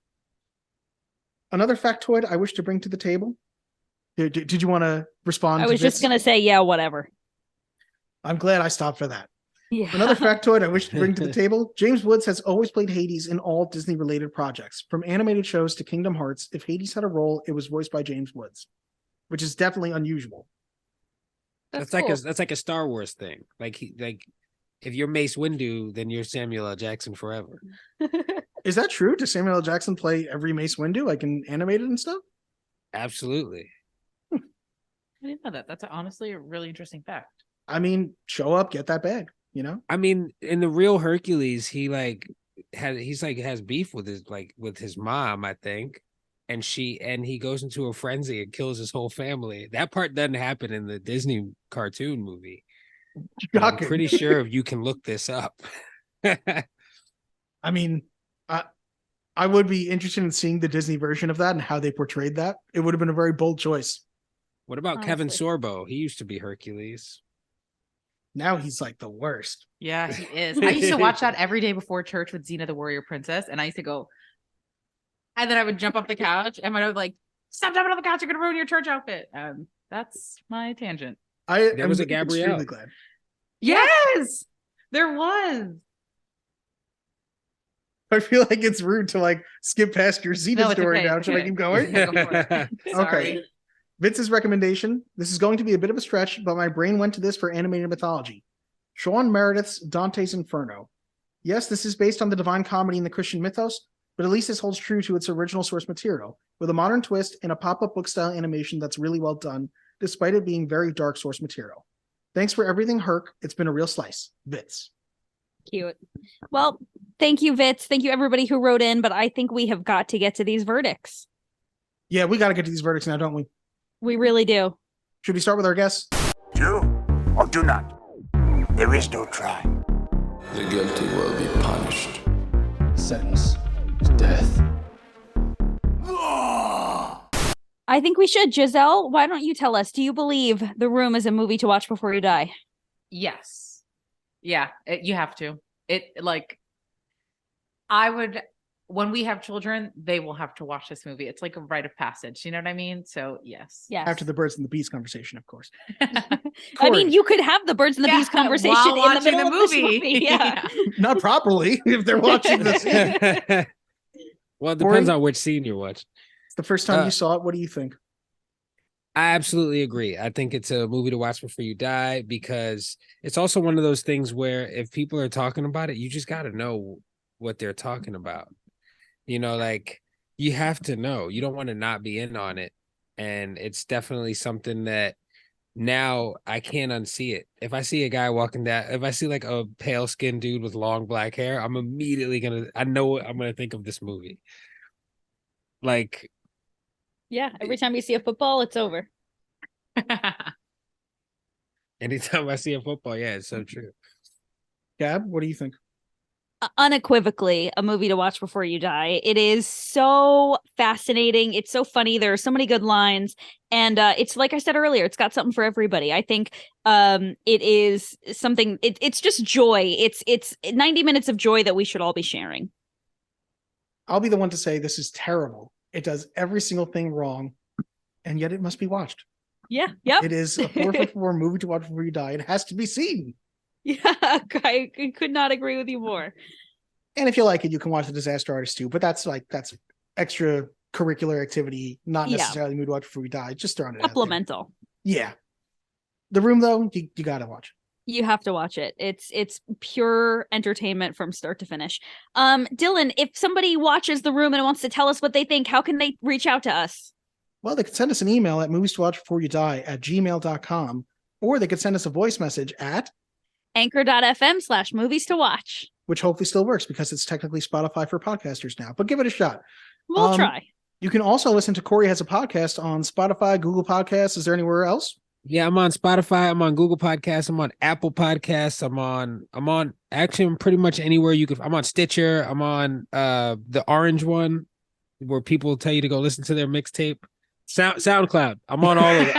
Another factoid I wish to bring to the table. Did you want to respond? I was just going to say, yeah, whatever. I'm glad I stopped for that. Yeah. Another factoid I wish to bring to the table. James Woods has always played Hades in all Disney-related projects, from animated shows to Kingdom Hearts. If Hades had a role, it was voiced by James Woods, which is definitely unusual. That's cool. like a Star Wars thing. Like if you're Mace Windu, then you're Samuel L. Jackson forever. Is that true? Does Samuel L. Jackson play every Mace Windu, like in animated and stuff? Absolutely. I didn't know that. That's honestly a really interesting fact. I mean, show up, get that bag, you know? I mean, in the real Hercules, he has beef with his mom, I think. And he goes into a frenzy and kills his whole family. That part doesn't happen in the Disney cartoon movie. I'm pretty sure you can look this up. I mean, I would be interested in seeing the Disney version of that and how they portrayed that. It would have been a very bold choice. What about Kevin Sorbo? He used to be Hercules. Now he's like the worst. Yeah, he is. I used to watch that every day before church with Xena the Warrior Princess, and I used to go, and then I would jump off the couch, and my dad would like, "Stop jumping off the couch! You're gonna ruin your church outfit." That's my tangent. There was a Gabrielle. Extremely glad. Yes, there was. I feel like it's rude to like skip past your Xena story now. Should I keep going? Go for it. Okay. Vince's recommendation. This is going to be a bit of a stretch, but my brain went to this for animated mythology. Sean Meredith's Dante's Inferno. Yes, this is based on the Divine Comedy in the Christian mythos, but at least this holds true to its original source material, with a modern twist and a pop-up book style animation that's really well done, despite it being very dark source material. Thanks for everything, Herc. It's been a real slice. Vitz. Cute. Well, thank you, Vitz. Thank you, everybody who wrote in, but I think we have got to get to these verdicts. Yeah, we got to get to these verdicts now, don't we? We really do. Should we start with our guests? Do or do not. There is no try. The guilty will be punished. Sentence is death. I think we should. Giselle, why don't you tell us, do you believe The Room is a movie to watch before you die? Yes. Yeah, you have to. I would, when we have children, they will have to watch this movie. It's like a rite of passage. You know what I mean? So yes. After the birds and the bees conversation, of course. I mean, you could have the birds and the bees conversation in the middle of this movie. Yeah. Not properly if they're watching the scene. Well, it depends on which scene you're watching. It's the first time you saw it. What do you think? I absolutely agree. I think it's a movie to watch before you die, because it's also one of those things where if people are talking about it, you just got to know what they're talking about. You know, like you have to know. You don't want to not be in on it. And it's definitely something that now I can't unsee it. If I see a guy walking down, if I see like a pale skinned dude with long black hair, I'm immediately I know I'm going to think of this movie. Like, yeah, every time you see a football, it's over. Anytime I see a football, yeah, it's so true. Gab, what do you think? Unequivocally a movie to watch before you die. It is so fascinating. It's so funny. There are so many good lines, and it's like I said earlier, it's got something for everybody. I think it is something. It's just joy. It's 90 minutes of joy that we should all be sharing. I'll be the one to say this is terrible. It does every single thing wrong, and yet it must be watched. Yeah. Yep. It is a 4 movie to watch before you die. It has to be seen. Yeah, I could not agree with you more. And if you like it, you can watch The Disaster Artist too. But that's extra curricular activity, not necessarily movie to watch before we die. Just throwing it supplemental. Out there. Yeah. The Room, though, you got to watch. You have to watch it. It's pure entertainment from start to finish. Dylan, if somebody watches The Room and wants to tell us what they think, how can they reach out to us? Well, they could send us an email at movies2watchbeforeyouDie@gmail.com, or they could send us a voice message at anchor.fm/movies to watch. Which hopefully still works because it's technically Spotify for podcasters now, but give it a shot. We'll try. You can also listen to Corey Has a Podcast on Spotify, Google Podcasts. Is there anywhere else? Yeah, I'm on Spotify. I'm on Google Podcasts. I'm on Apple Podcasts. I'm pretty much anywhere you could. I'm on Stitcher. I'm on the orange one where people tell you to go listen to their mixtape. SoundCloud. I'm on all of it.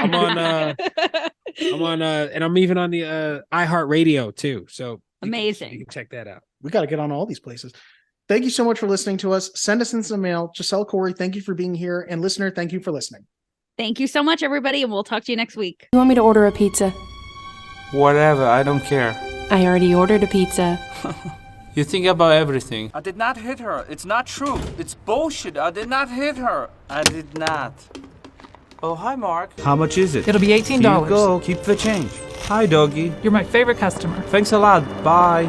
And I'm even on the iHeartRadio too. So amazing. You can check that out. We got to get on all these places. Thank you so much for listening to us. Send us in some mail. Giselle, Corey, thank you for being here. And listener, thank you for listening. Thank you so much, everybody, and we'll talk to you next week. You want me to order a pizza? Whatever, I don't care. I already ordered a pizza. You think about everything. I did not hit her. It's not true. It's bullshit. I did not hit her. I did not. Oh, hi, Mark. How much is it? It'll be $18. Here you go. Keep the change. Hi, doggy. You're my favorite customer. Thanks a lot. Bye.